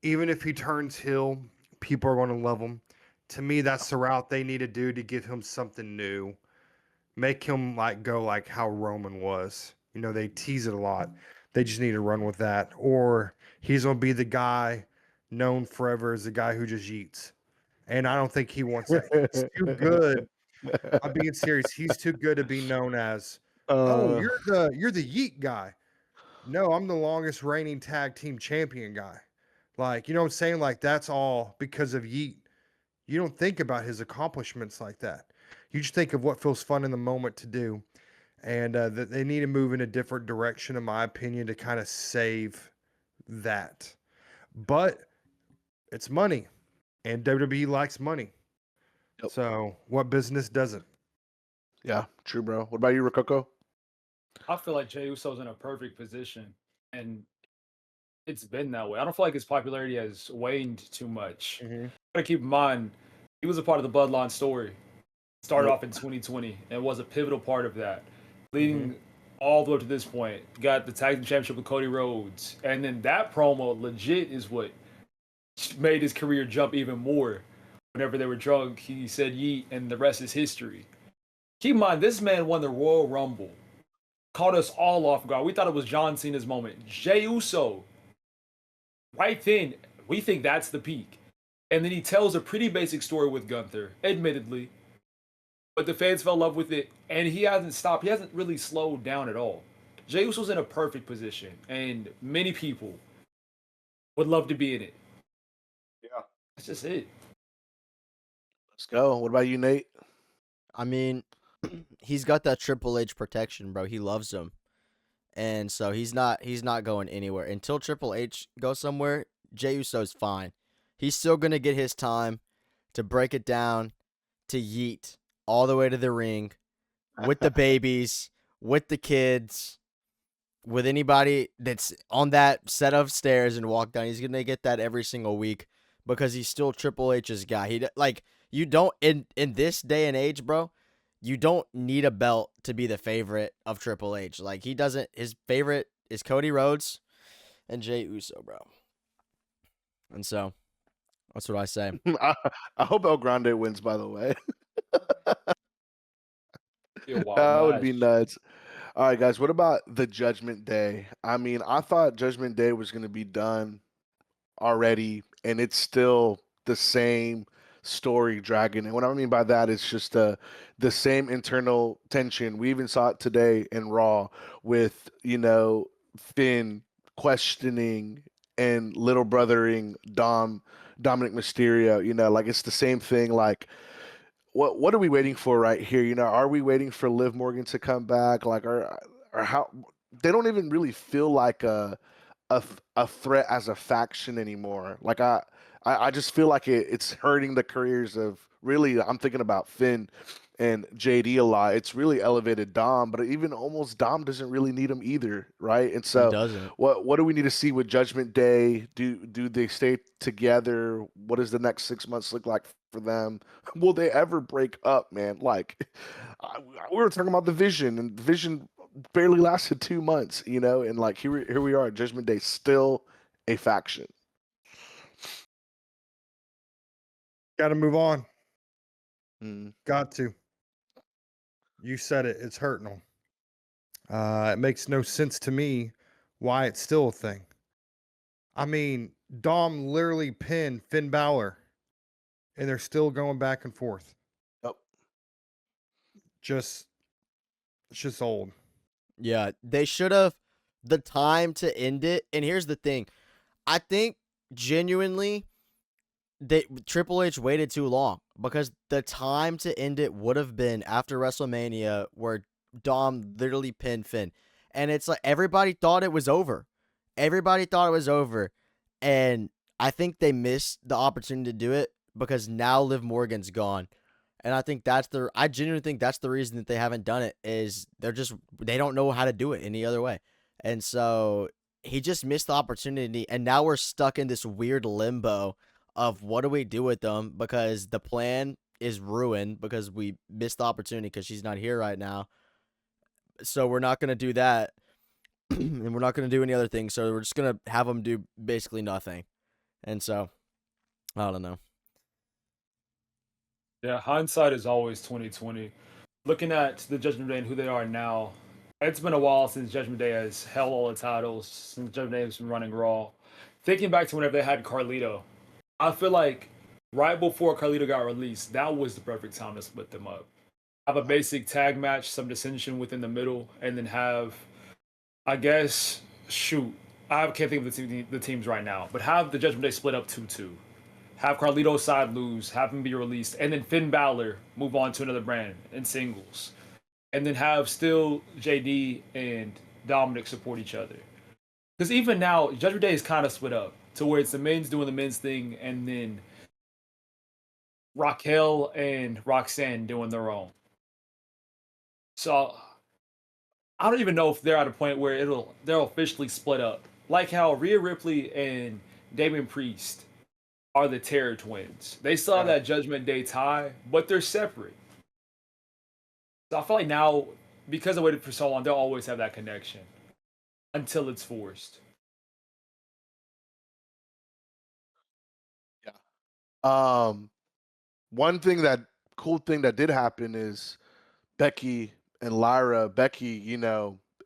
Even if he turns heel, people are going to love him. To me, that's the route they need to do to give him something new. Make him like go like how Roman was. You know, they tease it a lot. They just need to run with that. Or he's going to be the guy known forever as the guy who just eats. And I don't think he wants that. He's too good. I'm being serious. He's too good to be known as, oh, Uh, you're the Yeet guy. No, I'm the longest reigning tag team champion guy. Like, you know what I'm saying? Like, that's all because of Yeet. You don't think about his accomplishments like that. You just think of what feels fun in the moment to do. And that they need to move in a different direction, in my opinion, to kind of save that. But it's money, and WWE likes money. Yep. So, what business doesn't? yeah, true, bro. What about you, Rococo? I feel like Jey Uso's in a perfect position, and it's been that way. I don't feel like his popularity has waned too much. Mm-hmm. Gotta keep in mind, he was a part of the Bloodline story. Started Yep. off in 2020 and was a pivotal part of that, leading all the way up to this point. Got the tag team championship with Cody Rhodes, and then that promo legit is what made his career jump even more. Whenever they were drunk, he said "yeet," and the rest is history. Keep in mind, this man won the Royal Rumble, caught us all off guard. We thought it was John Cena's moment. Jey Uso, right then, we think that's the peak. And then he tells a pretty basic story with Gunther, admittedly. But the fans fell in love with it, and he hasn't stopped. He hasn't really slowed down at all. Jey Uso's in a perfect position, and many people would love to be in it. Yeah. That's just it. Let's go. What about you, Nate? I mean, he's got that Triple H protection, bro. He loves him. And so he's not going anywhere. Until Triple H goes somewhere, Jey Uso's fine. He's still going to get his time to break it down, to yeet all the way to the ring with the babies, with the kids, with anybody that's on that set of stairs and walk down. He's going to get that every single week because he's still Triple H's guy. He like you don't in this day and age, bro. You don't need a belt to be the favorite of Triple H. Like, he doesn't. His favorite is Cody Rhodes and Jey Uso, bro. And so, that's what I say. I hope El Grande wins, by the way. Be a wild That would be match. nuts. All right, guys. What about the Judgment Day? I mean, I thought Judgment Day was going to be done already, and it's still the same story dragging. And what I mean by that is just the same internal tension. We even saw it today in Raw with, Finn questioning and little brothering Dominic Mysterio. Like, it's the same thing. Like, what are we waiting for right here? Are we waiting for Liv Morgan to come back? Like, or how they don't even really feel like a threat as a faction anymore. Like, I just feel like it's hurting the careers of, really, I'm thinking about Finn and JD a lot. It's really elevated Dom, but even almost Dom doesn't really need him either, right? And He so doesn't. what do we need to see with Judgment Day? Do they stay together? What does the next 6 months look like for them? Will they ever break up, man? Like, we were talking about the Vision, and Vision barely lasted 2 months, and like here we are, Judgment Day still a faction. Got to move on. Mm. Got to. You said it. It's hurting them. It makes no sense to me why it's still a thing. I mean, Dom literally pinned Finn Balor, and they're still going back and forth. Yep. Just, it's just old. Yeah, they should have the time to end it. And here's the thing. I think genuinely Triple H waited too long because the time to end it would have been after WrestleMania where Dom literally pinned Finn. And it's like everybody thought it was over. Everybody thought it was over. And I think they missed the opportunity to do it because now Liv Morgan's gone. And I genuinely think that's the reason that they haven't done it is they don't know how to do it any other way. And so he just missed the opportunity. And now we're stuck in this weird limbo of what do we do with them because the plan is ruined because we missed the opportunity because she's not here right now. So we're not going to do that. And we're not going to do any other things. So we're just going to have them do basically nothing. And so, I don't know. Yeah, hindsight is always 2020. Looking at the Judgment Day and who they are now, it's been a while since Judgment Day has held all the titles, since Judgment Day has been running Raw. Thinking back to whenever they had Carlito, I feel like right before Carlito got released, that was the perfect time to split them up. Have a basic tag match, some dissension within the middle, and then have, I guess, I can't think of the teams right now, but have the Judgment Day split up 2-2. Have Carlito's side lose, have him be released, and then Finn Balor move on to another brand in singles. And then have still JD and Dominic support each other. Because even now, Judgment Day is kind of split up to where it's the men's doing the men's thing, and then Raquel and Roxanne doing their own. So I don't even know if they're at a point where they'll officially split up. Like how Rhea Ripley and Damian Priest are the Terror Twins. They still have that Judgment Day tie, but they're separate. So I feel like now, because I waited for so long, they'll always have that connection until it's forced. One cool thing that did happen is Becky and Lyra. Becky,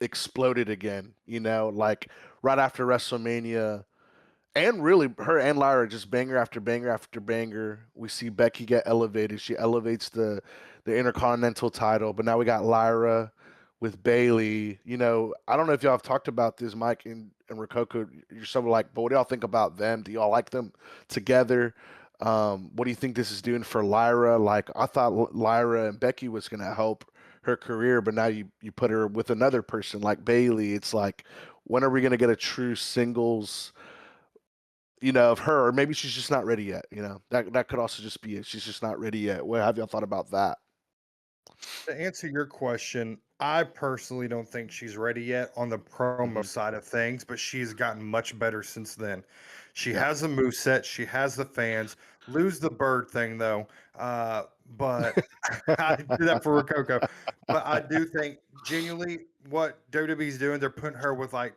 exploded again. Like right after WrestleMania, and really her and Lyra just banger after banger after banger. We see Becky get elevated. She elevates the Intercontinental title, but now we got Lyra with Bailey. I don't know if y'all have talked about this, Mike and Rococo. You're sort of like, but what do y'all think about them? Do y'all like them together? What do you think this is doing for Lyra? Like, I thought Lyra and Becky was going to help her career, but now you put her with another person like Bailey. It's like, when are we going to get a true singles, of her? Or maybe she's just not ready yet. That could also just be it. She's just not ready yet. What have y'all thought about that? To answer your question, I personally don't think she's ready yet on the promo side of things, but she's gotten much better since then. She has a moveset, she has the fans. Lose the bird thing though. But I do that for Rococo. But I do think genuinely what WWE's doing, they're putting her with like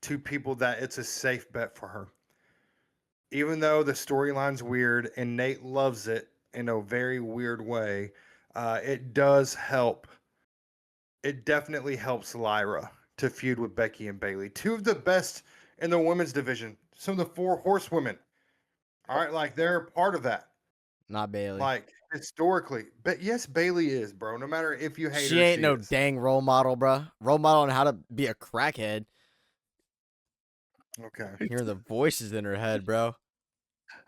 two people that it's a safe bet for her. Even though the storyline's weird and Nate loves it in a very weird way, it does help. It definitely helps Lyra to feud with Becky and Bailey. Two of the best in the women's division. Some of the 4 horsewomen. All right, like they're part of that. Not Bailey. Like historically. But yes, Bailey is, bro. No matter if you hate her. She ain't no is. dang role model, bro. Role model on how to be a crackhead. Okay. Hear the voices in her head, bro.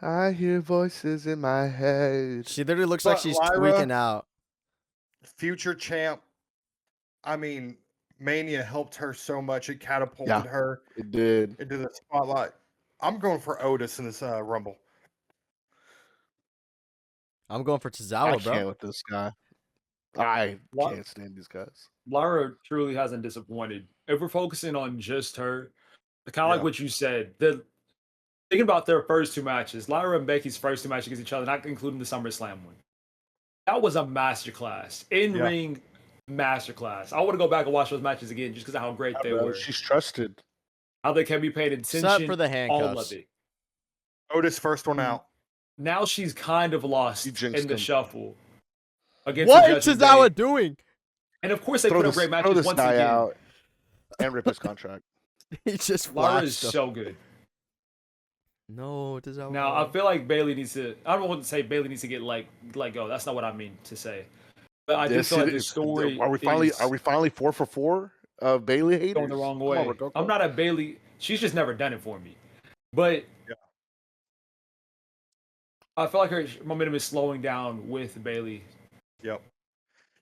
I hear voices in my head. She literally looks like she's tweaking out. Future champ. I mean, Mania helped her so much. It catapulted her. It did. Into the spotlight. I'm going for Otis in this Rumble. I'm going for Tozawa, bro. I can't with this guy. I can't stand these guys. Lyra truly hasn't disappointed. If we're focusing on just her, kind of like what you said, thinking about their first 2 matches, Lyra and Becky's first 2 matches against each other, not including the SummerSlam one. That was a masterclass. In-ring masterclass. I want to go back and watch those matches again just because of how great they were. She's trusted. How they can be paid attention. Except for the handcuffs. All of it. Otis first one out. Now she's kind of lost in the shuffle. Against what is Tozawa doing? And of course they put up great matches once again. Out and rip his contract. He just Lyra is so good. No, does that Now I feel like Bailey needs to. I don't want to say Bailey needs to get let go. That's not what I mean to say. But I do Yes, feel it like the is. story Are we finally? is Are we finally 4 for 4 of Bailey haters? going the wrong Come on, way. Rococo. I'm not a Bailey. She's just never done it for me. But Yeah. I feel like her momentum is slowing down with Bailey. Yep.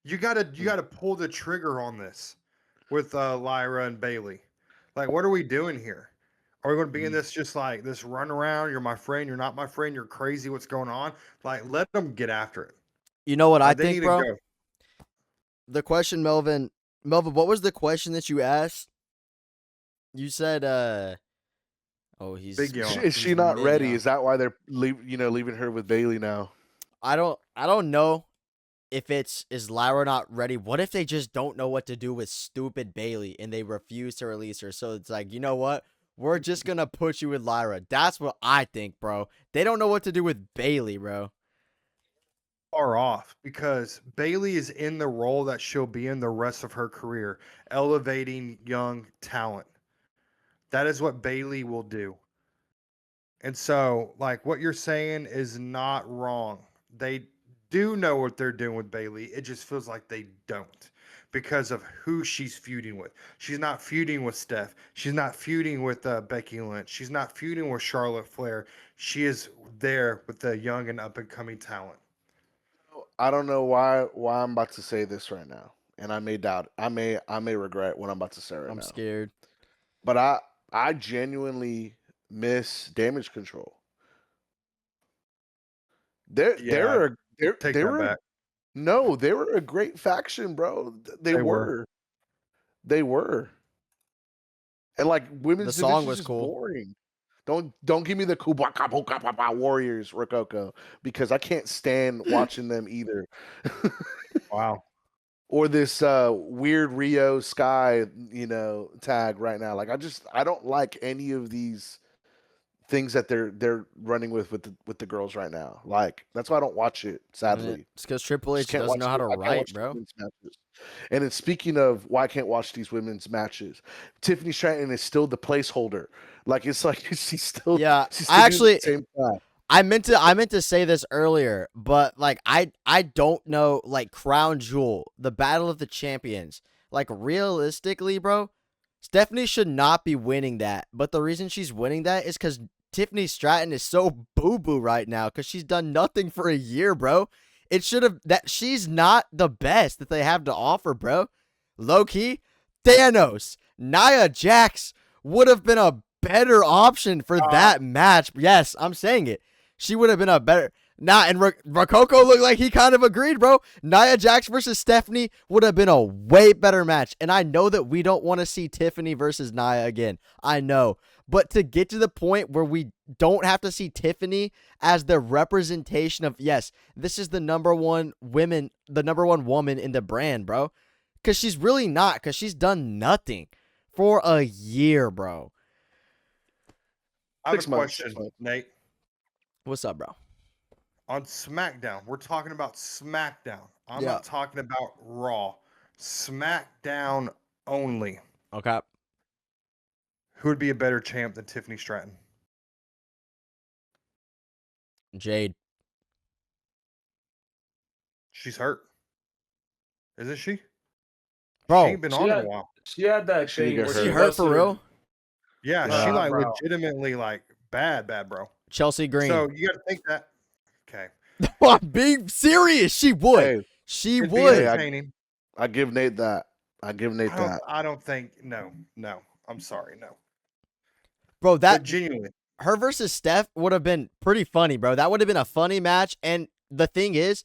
You gotta pull the trigger on this with Lyra and Bailey. Like, what are we doing here? Are we going to be in this just like this run around? You're my friend. You're not my friend. You're crazy. What's going on? Like, let them get after it. You know what I Like, they think, need to bro? go. The question, Melvin, what was the question that you asked? You said, oh, he's Big yawn. Is she he's not ready? mid-yawn. Is that why they're leaving her with Bailey now? I don't know if is Lyra not ready. What if they just don't know what to do with stupid Bailey and they refuse to release her? So it's like, you know what? We're just gonna put you with Lyra. That's what I think, bro. They don't know what to do with Bailey, bro. Far off because Bailey is in the role that she'll be in the rest of her career, elevating young talent. That is what Bailey will do. And so, like, what you're saying is not wrong. They do know what they're doing with Bailey. It just feels like they don't because of who she's feuding with. She's not feuding with Steph. She's not feuding with Becky Lynch. She's not feuding with Charlotte Flair. She is there with the young and up and coming talent. I don't know why I'm about to say this right now, and I may doubt. I may regret what I'm about to say right I'm now. scared. But I genuinely miss Damage Control. They were Take that back. No, they were a great faction, bro. They were. They were. And like women's The song division was is cool. boring. Don't give me the Warriors, Rococo, because I can't stand watching them either. Wow. Or this weird Rio Sky, tag right now. Like I don't like any of these things that they're running with the girls right now. Like that's why I don't watch it. Sadly, It's because Triple H Just can't doesn't watch know how to I can't write, watch bro. women's matches. And then speaking of why I can't watch these women's matches, Tiffany Stratton is still the placeholder. Like it's like she's still Yeah, she's I still doing actually the same time. I meant to say this earlier, but like I don't know, like Crown Jewel, the Battle of the Champions. Like realistically, bro, Stephanie should not be winning that. But the reason she's winning that is because Tiffany Stratton is so boo-boo right now because she's done nothing for a year, bro. It should have that she's not the best that they have to offer, bro. Low key, Thanos, Nia Jax would have been a better option for that match. Yes, I'm saying it. She would have been a better. And Rococo looked like he kind of agreed, bro. Nia Jax versus Stephanie would have been a way better match. And I know that we don't want to see Tiffany versus Nia again. I know. But to get to the point where we don't have to see Tiffany as the representation of, yes, this is the number one woman in the brand, bro. Because she's really not, because she's done nothing for a year, bro. I have 6 a months, question, 6 months. Nate. What's up, bro? On SmackDown, we're talking about SmackDown. I'm Yeah. not talking about Raw. SmackDown only. Okay. Who would be a better champ than Tiffany Stratton? Jade. She's hurt. Isn't she? Bro, She ain't been on in a while. She had that She thing get where hurt. she hurt for real? Yeah, Yeah, she like bro. legitimately like bad, bro. Chelsea Green. So you got to think that. Okay. I'm being serious. She would. Hey, She It'd be would. entertaining. I give Nate that. I don't think. No. I'm sorry. No. Bro, But that genuinely. her versus Steph would have been pretty funny, bro. That would have been a funny match. And the thing is,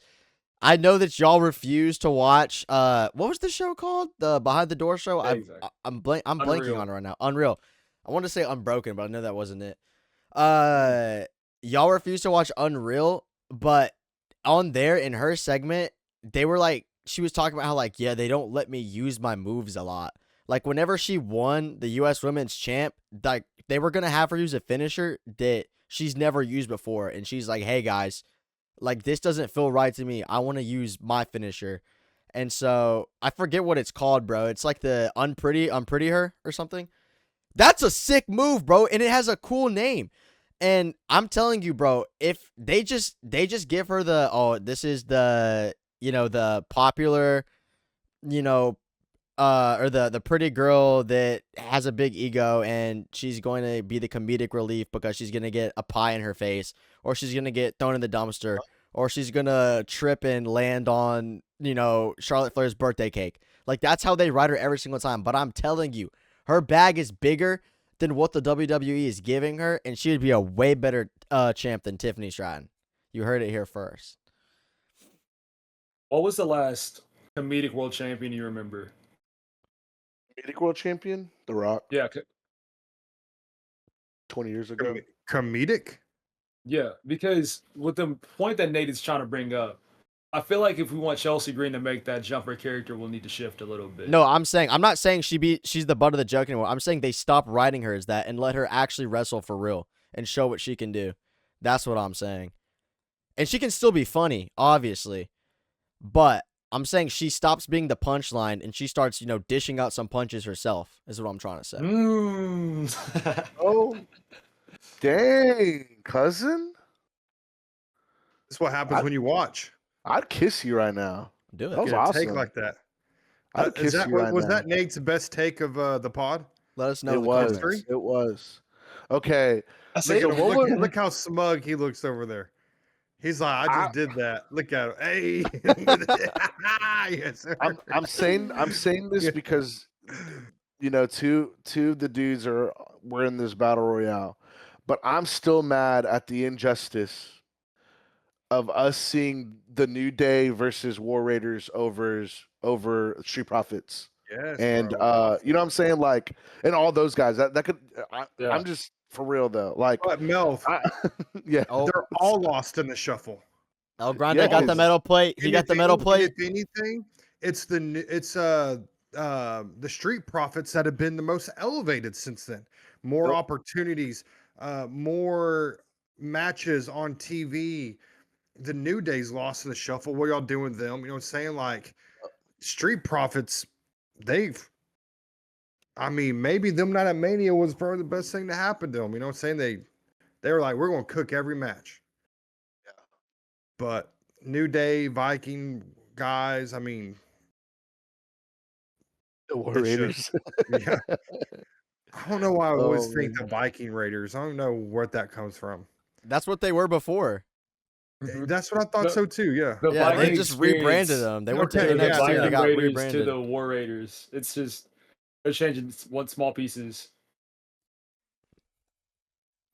I know that y'all refuse to watch what was the show called? The Behind the Door show? Exactly. I'm blanking Unreal. on it right now. Unreal. I wanted to say Unbroken, but I know that wasn't it. Y'all refuse to watch Unreal, but on there in her segment, they were like, she was talking about how like, yeah, they don't let me use my moves a lot. Like whenever she won the U.S. Women's Champ, like they were gonna have her use a finisher that she's never used before, and she's like, hey guys, like this doesn't feel right to me. I want to use my finisher. And so I forget what it's called, bro. It's like the Unpretty Her or something. That's a sick move, bro, and it has a cool name. And I'm telling you, bro, if they just give her this is the the popular, you know, or the pretty girl that has a big ego and she's going to be the comedic relief because she's going to get a pie in her face, or she's going to get thrown in the dumpster, or she's going to trip and land on, Charlotte Flair's birthday cake. Like, that's how they write her every single time. But I'm telling you, her bag is bigger than what the WWE is giving her, and she would be a way better champ than Tiffany Stratton. You heard it here first. What was the last comedic world champion you remember? Comedic world champion? The Rock. Yeah. 20 years ago. Comedic? Yeah, because with the point that Nate is trying to bring up, I feel like if we want Chelsea Green to make that jump, her character will need to shift a little bit. No, I'm not saying she's the butt of the joke anymore. I'm saying they stop writing her as that and let her actually wrestle for real and show what she can do. That's what I'm saying. And she can still be funny, obviously. But I'm saying she stops being the punchline and she starts, dishing out some punches herself, is what I'm trying to say. Oh, dang, cousin. That's what happens when you watch. I'd kiss you right now. Do it. That was Get a awesome. take like that. I'd kiss you right was now. that Nate's best take of the pod? Let us know. It in the was. comments. It was. Okay. Look how smug he looks over there. He's like, I just did that. Look at him. Hey. Yes, sir. I'm saying this because two of the dudes were in this battle royale, but I'm still mad at the injustice of us seeing the New Day versus War Raiders over Street Profits. Yes, And bro. you know what I'm saying, like, and all those guys that could. I'm just for real though, like, But Melf, yeah, they're all lost in the shuffle. El Grande Yeah, got the metal plate. He got the metal plate. If anything, it's the Street Profits that have been the most elevated since then. More Yep. opportunities, more matches on TV. The New Day's lost in the shuffle. What y'all doing with them? You know what I'm saying? Like, Street Profits, maybe them not at Mania was probably the best thing to happen to them. You know what I'm saying? They were like, we're going to cook every match. Yeah. But New Day, Viking guys, the War it's Raiders. yeah. I don't know why I always think man. the Viking Raiders. I don't know where that comes from. That's what they were before. That's what I thought so too. Yeah. The Yeah, they Viking just experience rebranded them. They went to Okay, the next yeah, year. yeah. They got Raiders rebranded. to the War Raiders. It's just they're changing one small pieces.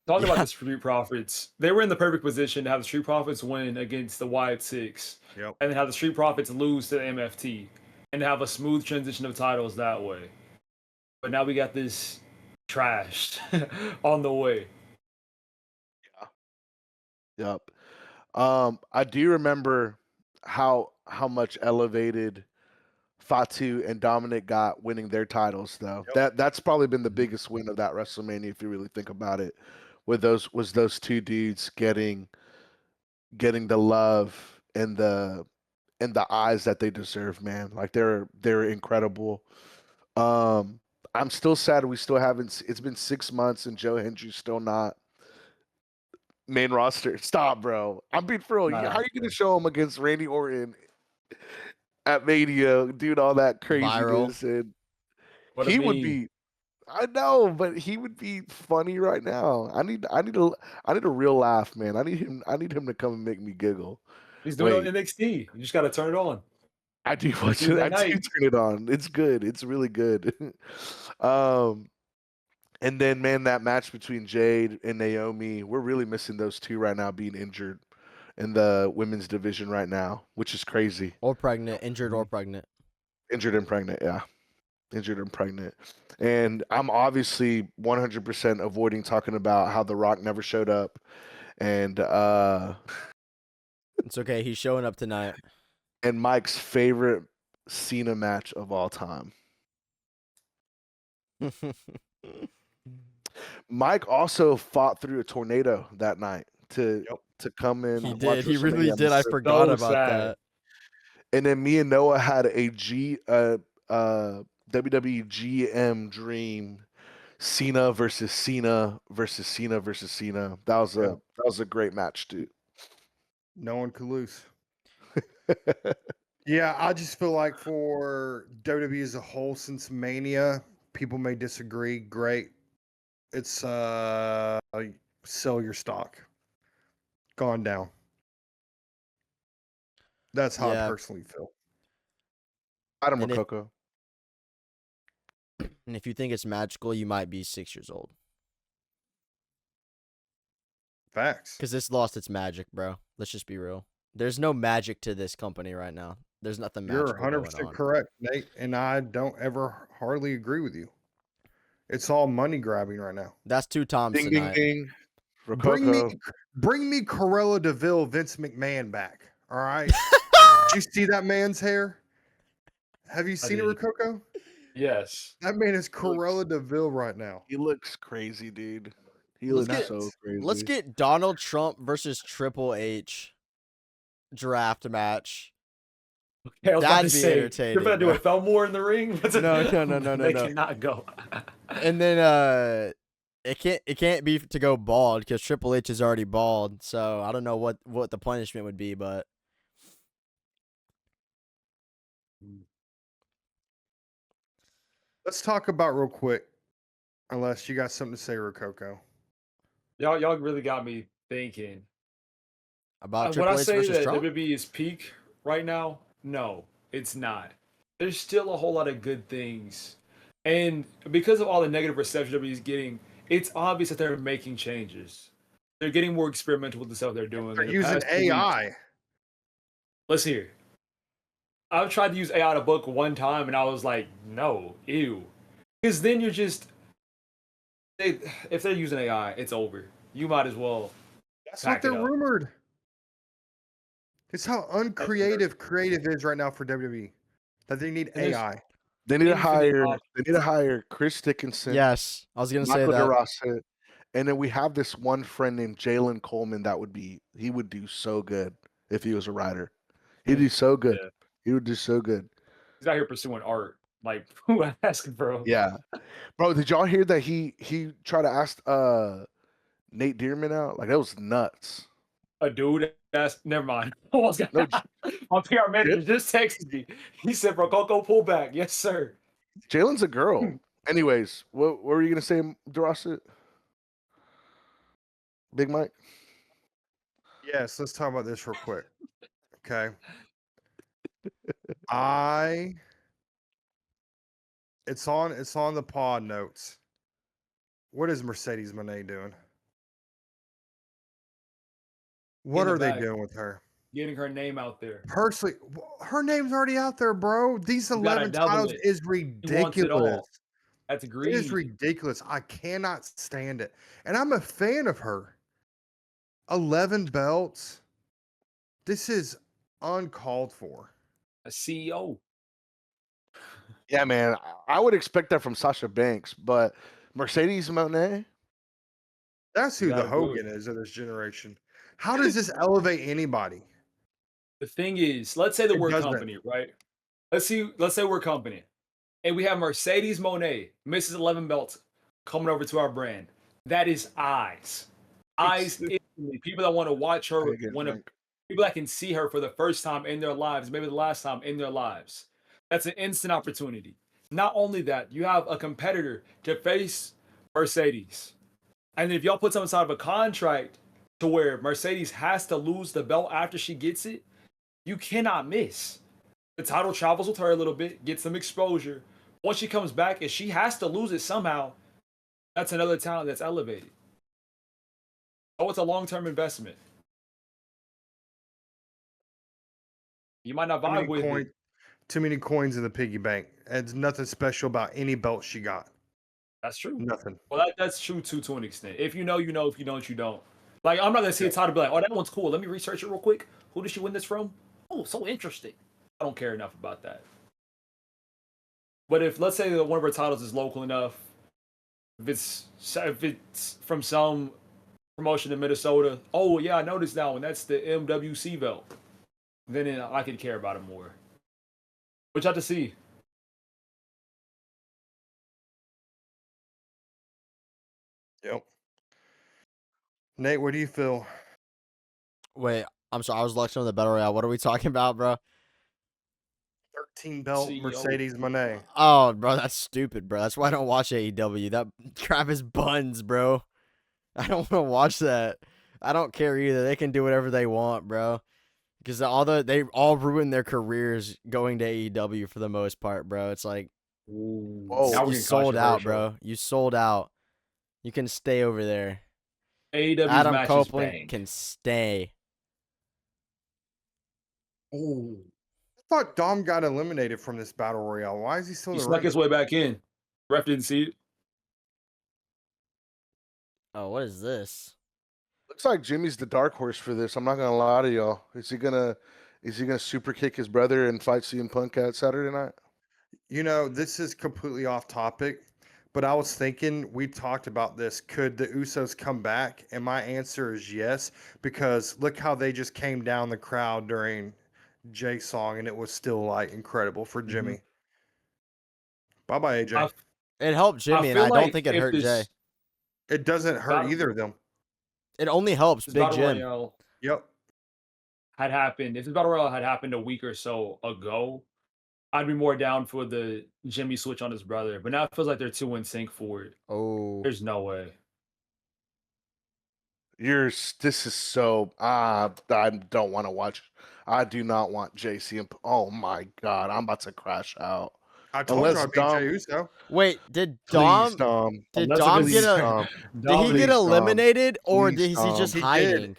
Talking about the Street Profits, they were in the perfect position to have the Street Profits win against the Wyatt Six, Yep. and then have the Street Profits lose to the MFT, and have a smooth transition of titles that way. But now we got this trashed on the way. Yep. I do remember how much elevated Fatu and Dominic got winning their titles, though. Yep. That's probably been the biggest win of that WrestleMania, if you really think about it. With those two dudes getting the love and the eyes that they deserve, man. Like, they're incredible. I'm still sad we still haven't. It's been 6 months and Joe Hendry's still not main roster. Stop, bro. I'm being for real. Nah. How are you gonna show him against Randy Orton at Mania, doing all that craziness? And What a he would meme. be. I know, but he would be funny right now. I need a real laugh, man. I need him to come and make me giggle. He's doing it Wait. on NXT. You just got to turn it on. I do watch Do it. that I do night. turn it on. It's good. It's really good. And then, man, that match between Jade and Naomi, we're really missing those two right now being injured in the women's division right now, which is crazy. Or pregnant, injured or pregnant. Injured and pregnant, yeah. Injured and pregnant. And I'm obviously 100% avoiding talking about how The Rock never showed up. And It's okay. He's showing up tonight. and Mike's favorite Cena match of all time. Mike also fought through a tornado that night to come in. He watch did. He really WrestleMania. did. I forgot So about sad. that. And then me and Noah had a WWE GM dream Cena versus Cena versus Cena versus Cena. That was a great match, dude. No one could lose. Yeah, I just feel like for WWE as a whole, since Mania, people may disagree. Great. It's sell your stock. Gone down. That's how I Yeah, personally feel. Adam And if Rococo. and if you think it's magical, you might be 6 years old. Facts. Because this lost its magic, bro. Let's just be real. There's no magic to this company right now. There's nothing You're magical going 100% on. correct, Nate, and I don't ever hardly agree with you. It's all money grabbing right now. That's 2 times Ding ding tonight. ding. Bring Rococo. me Corella Deville, Vince McMahon back. All right. Did you see that man's hair? Have you seen it, did. Rococo? Yes. That man is Corella Deville right now. He looks crazy, dude. He Let's looks get- so crazy. Let's get Donald Trump versus Triple H draft match. Okay, I was about That'd to be say, entertaining, you're gonna do bro. a Felmore in the ring? No, They no. cannot go. And then it can't be to go bald because Triple H is already bald. So I don't know what the punishment would be, but Let's talk about real quick, unless you got something to say, Rococo. Y'all really got me thinking. about When Triple I H say versus that Trump. WWE is peak right now, no, it's not. There's still a whole lot of good things, and because of all the negative reception WWE is getting, it's obvious that they're making changes. They're getting more experimental with the stuff they're doing. They're In the using past 2 weeks- AI. Let's hear. I've tried to use AI to book one time, and I was like, no, ew. Because then you're just, if they're using AI, it's over. You might as well. That's Back what it they're up. rumored. It's how uncreative creative is right now for WWE. That they need And there's- AI. They need to Infinite hire Chris Dickinson, Yes, I was gonna say Michael that. DeRosa, and then we have this one friend named Jalen Coleman he would do so good if he was a writer. He'd do so good. Yeah. He would do so good. He's out here pursuing art. Like, who asked, bro? Yeah. Bro, did y'all hear that he tried to ask Nate Dearman out? Like that was nuts. A dude asked, never mind. Almost got No, my PR manager just texted me. He said, bro, go pull back. Yes, sir. Jalen's a girl. Anyways, what were you gonna say, DeRosa? Big Mike? Yes, let's talk about this real quick. Okay. It's on the pod notes. What is Mercedes Moné doing? What the are they bag. doing with her? Getting her name out there. Personally, her name's already out there, bro. These You gotta 11 double titles it. is He wants it all. ridiculous. That's It greedy. is ridiculous. I cannot stand it. And I'm a fan of her. 11 belts. This is uncalled for. A CEO. Yeah, man. I would expect that from Sasha Banks, but Mercedes Moné? That's who You the gotta do it. Hogan is of this generation. How does this elevate anybody? The thing is, let's say that It we're a doesn't. company, right? Let's say we're a company, and we have Mercedes Moné, Mrs. 11 Belts, coming over to our brand. That is eyes. Eyes instantly. People that want to watch her, people that can see her for the first time in their lives, maybe the last time in their lives. That's an instant opportunity. Not only that, you have a competitor to face Mercedes. And if y'all put something inside of a contract to where Mercedes has to lose the belt after she gets it, you cannot miss. The title travels with her a little bit, gets some exposure. Once she comes back, if she has to lose it somehow, that's another talent that's elevated. Oh, it's a long-term investment. You might not vibe with it. Too many coins in the piggy bank. It's nothing special about any belt she got. That's true. Nothing. Well, that's true too, to an extent. If you know, you know. If you don't, you don't. Like, I'm not gonna see a title be like, oh, that one's cool. Let me research it real quick. Who did she win this from? Oh, so interesting. I don't care enough about that. But if, let's say that one of her titles is local enough, if it's from some promotion in Minnesota, oh yeah, I noticed that one. That's the MWC belt. Then I could care about it more. Which I have to see. Yep. Nate, what do you feel? Wait, I'm sorry. I was lecturing on the battle royale. What are we talking about, bro? 13 belt CEO. Mercedes Monet. Oh, bro, that's stupid, bro. That's why I don't watch AEW. That crap is buns, bro. I don't want to watch that. I don't care either. They can do whatever they want, bro. Because they all ruin their careers going to AEW for the most part, bro. It's like Ooh, Whoa. now we're you getting sold out, controversial. bro. You sold out. You can stay over there. AEW's Adam matches Copeland bang. can stay. Ooh. I thought Dom got eliminated from this battle royale. Why is he still He in the snuck ring? his way back in. Ref didn't see it. Oh, what is this? Looks like Jimmy's the dark horse for this. I'm not gonna lie to y'all. Is he gonna super kick his brother and fight CM Punk at Saturday night? You know, this is completely off topic, but I was thinking we talked about this. Could the Usos come back? And my answer is yes, because look how they just came down the crowd during Jay's song, and it was still like incredible for Jimmy. Bye bye, AJ. I, It helped Jimmy, and feel I like don't think it if hurt Jay. this- It doesn't hurt Battle- either of them. It only helps This Big battle Jim. royale Yep. had happened, if this battle royale had happened a week or so ago, I'd be more down for the Jimmy switch on his brother. But now it feels like they're too in sync for it. Oh, There's no way. This is so I don't want to watch. I do not want JC and oh my god, I'm about to crash out. I told Unless you I'd be Dom- Jay Uso. wait, did Please, Dom Dom. did Unless Dom if get it's- a Dom. did he Please, get Dom. eliminated or Please, is he just Dom. He hiding? did.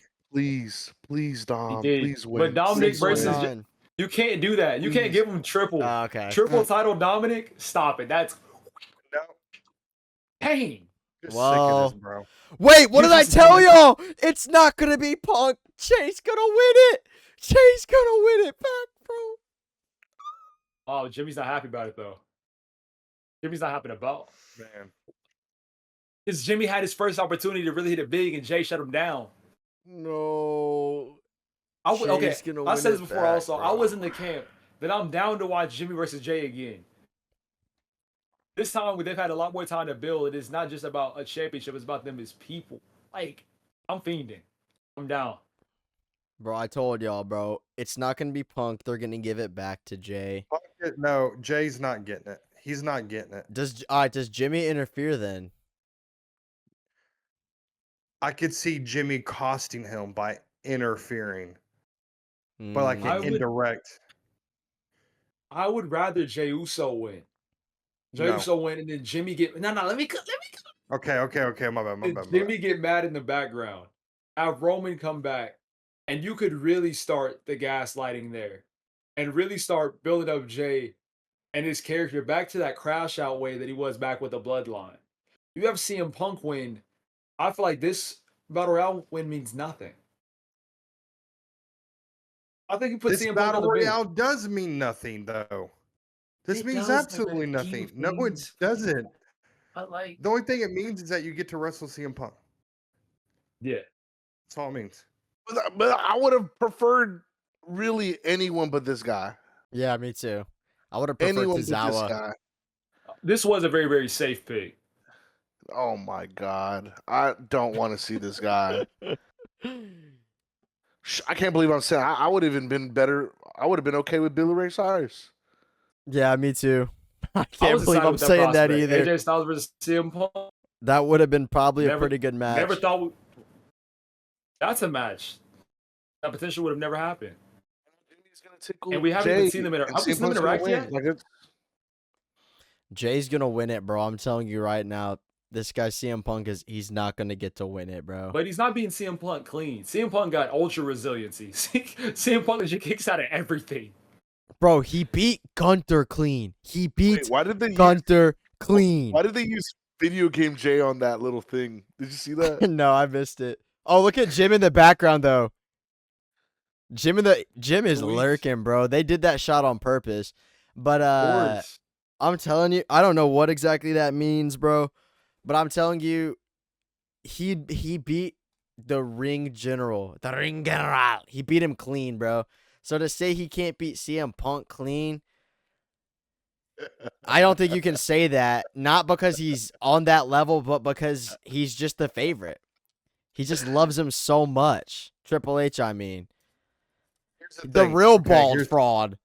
Please, Dom. did. Please But win. Dominic Please win. versus- 619. You can't do that. You can't Please. give him triple. Okay. Triple title Dominic? Stop it. That's No. pain. Just Well, sick of this, bro. Wait, what You did I just tell wanna- y'all? It's not gonna be Punk. Jay's gonna win it. Jay's gonna win it back, bro. Oh, Jimmy's not happy about it though. Jimmy's not happy about. Man. Because Jimmy had his first opportunity to really hit it big and Jay shut him down. No. Okay, Jay's gonna I win said this it before back, also. I bro. was in the camp that I'm down to watch Jimmy versus Jay again. This time they've had a lot more time to build. It is not just about a championship, it's about them as people. Like, I'm fiending. I'm down. Bro, I told y'all, bro. It's not gonna be Punk. They're gonna give it back to Jay. No, Jay's not getting it. He's not getting it. Does Jimmy interfere then? I could see Jimmy costing him by interfering, but like Mm, I an would- indirect. I would rather Jay Uso win. Jay No. Uso win and then Jimmy get let me Okay. My bad. My bad. Jimmy get mad in the background. Have Roman come back, and you could really start the gaslighting there, and really start building up Jay and his character back to that crash out way that he was back with the Bloodline. You have CM Punk win. I feel like this battle royale win means nothing. I think you put This CM Punk on battle the bench. royale does mean nothing, though. This It means does, but absolutely it nothing. No, it means- doesn't. But like, The only thing it means is that you get to wrestle CM Punk. yeah. That's all it means. But I would have preferred really anyone but this guy. yeah, me too. I would have preferred Anyone but this Tozawa. guy. This was a very, very safe pick. Oh my god. I don't want to see this guy. I can't believe I'm saying I would have even been better. I would have been okay with Billy Ray Cyrus. Yeah, me too. I I can't was believe excited I'm with saying that prospect. either. AJ Styles versus CM Punk. That would have been probably a Never- pretty good match. Never thought that's a match. That potential would have never happened. Jimmy's gonna tickle And we haven't even seen them Jay, interact. and Have we CM seen them Punk's gonna interact win. yet? Like, it's- Jay's gonna win it, bro. I'm telling you right now. This guy CM Punk he's not gonna get to win it, bro. But he's not being CM Punk clean. CM Punk got ultra resiliency. CM Punk just kicks out of everything. Bro, he beat Gunther clean. He beat Wait, why did they use, Gunther clean. why did they use video game Jay on that little thing? Did you see that? No, I missed it. Oh, look at Jim in the background though. Jim is Sweet. lurking, bro. They did that shot on purpose. But Of course. I'm telling you, I don't know what exactly that means, bro. But I'm telling you, he beat the ring general. The ring general. He beat him clean, bro. So to say he can't beat CM Punk clean, I don't think you can say that, not because he's on that level, but because he's just the favorite. He just loves him so much. Triple H, I mean. Here's The thing, real okay, bald here's- fraud.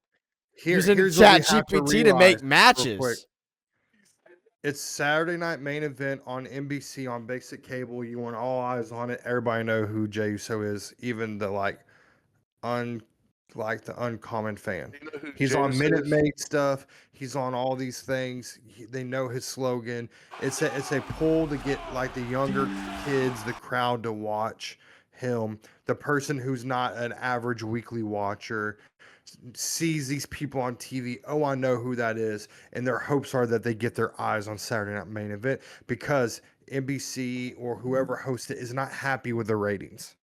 Using here's what we Chat have to GPT to make realize real quick. matches. It's Saturday night main event on NBC on basic cable. You want all eyes on it. Everybody know who Jey Uso is, even the the uncommon fan. You know who He's Jey on Uso Minute is? Maid stuff. He's on all these things. They know his slogan. It's a pull to get like the younger kids, the crowd to watch him. The person who's not an average weekly watcher sees these people on TV. Oh, I know who that is, and their hopes are that they get their eyes on Saturday Night Main Event because NBC or whoever hosts it is not happy with the ratings.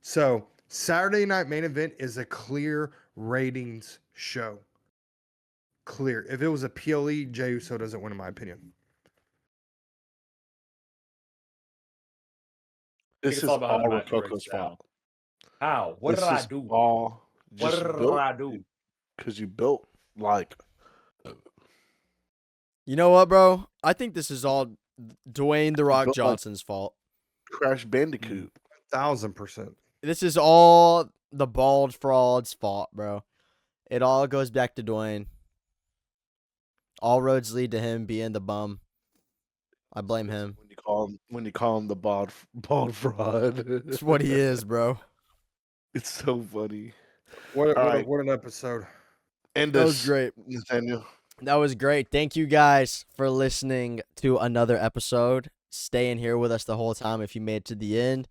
So Saturday Night Main Event is a clear ratings show. Clear. If it was a PLE, Jey Uso doesn't win, in my opinion. This It's is all about how the all match breaks Rococo's down. fault. How? What This did I is do? all What just did built I do? because you built like You know what, bro? I think this is all Dwayne The Rock built like Johnson's fault. Crash Bandicoot. 1000%. This is all the bald fraud's fault, bro. It all goes back to Dwayne. All roads lead to him being the bum. I blame him. When you call him the bald fraud. It's what he is, bro. It's so funny. What All right. an episode. End That was this, great. Nathaniel. That was great. Thank you guys for listening to another episode. Staying here with us the whole time if you made it to the end.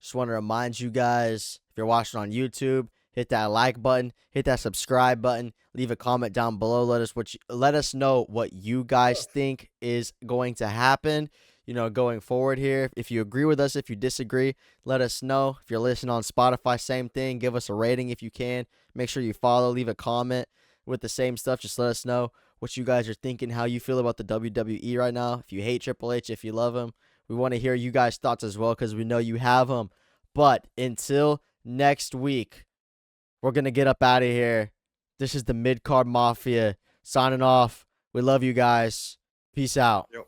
Just want to remind you guys, if you're watching on YouTube, hit that like button, hit that subscribe button, leave a comment down below. Let us know what you guys think is going to happen, going forward here. If you agree with us, if you disagree, let us know. If you're listening on Spotify, same thing. Give us a rating if you can. Make sure you follow, leave a comment with the same stuff. Just let us know what you guys are thinking, how you feel about the WWE right now. If you hate Triple H, if you love him, we want to hear you guys' thoughts as well because we know you have them. But until next week, we're going to get up out of here. This is the Mid Card Mafia signing off. We love you guys. Peace out. Yep.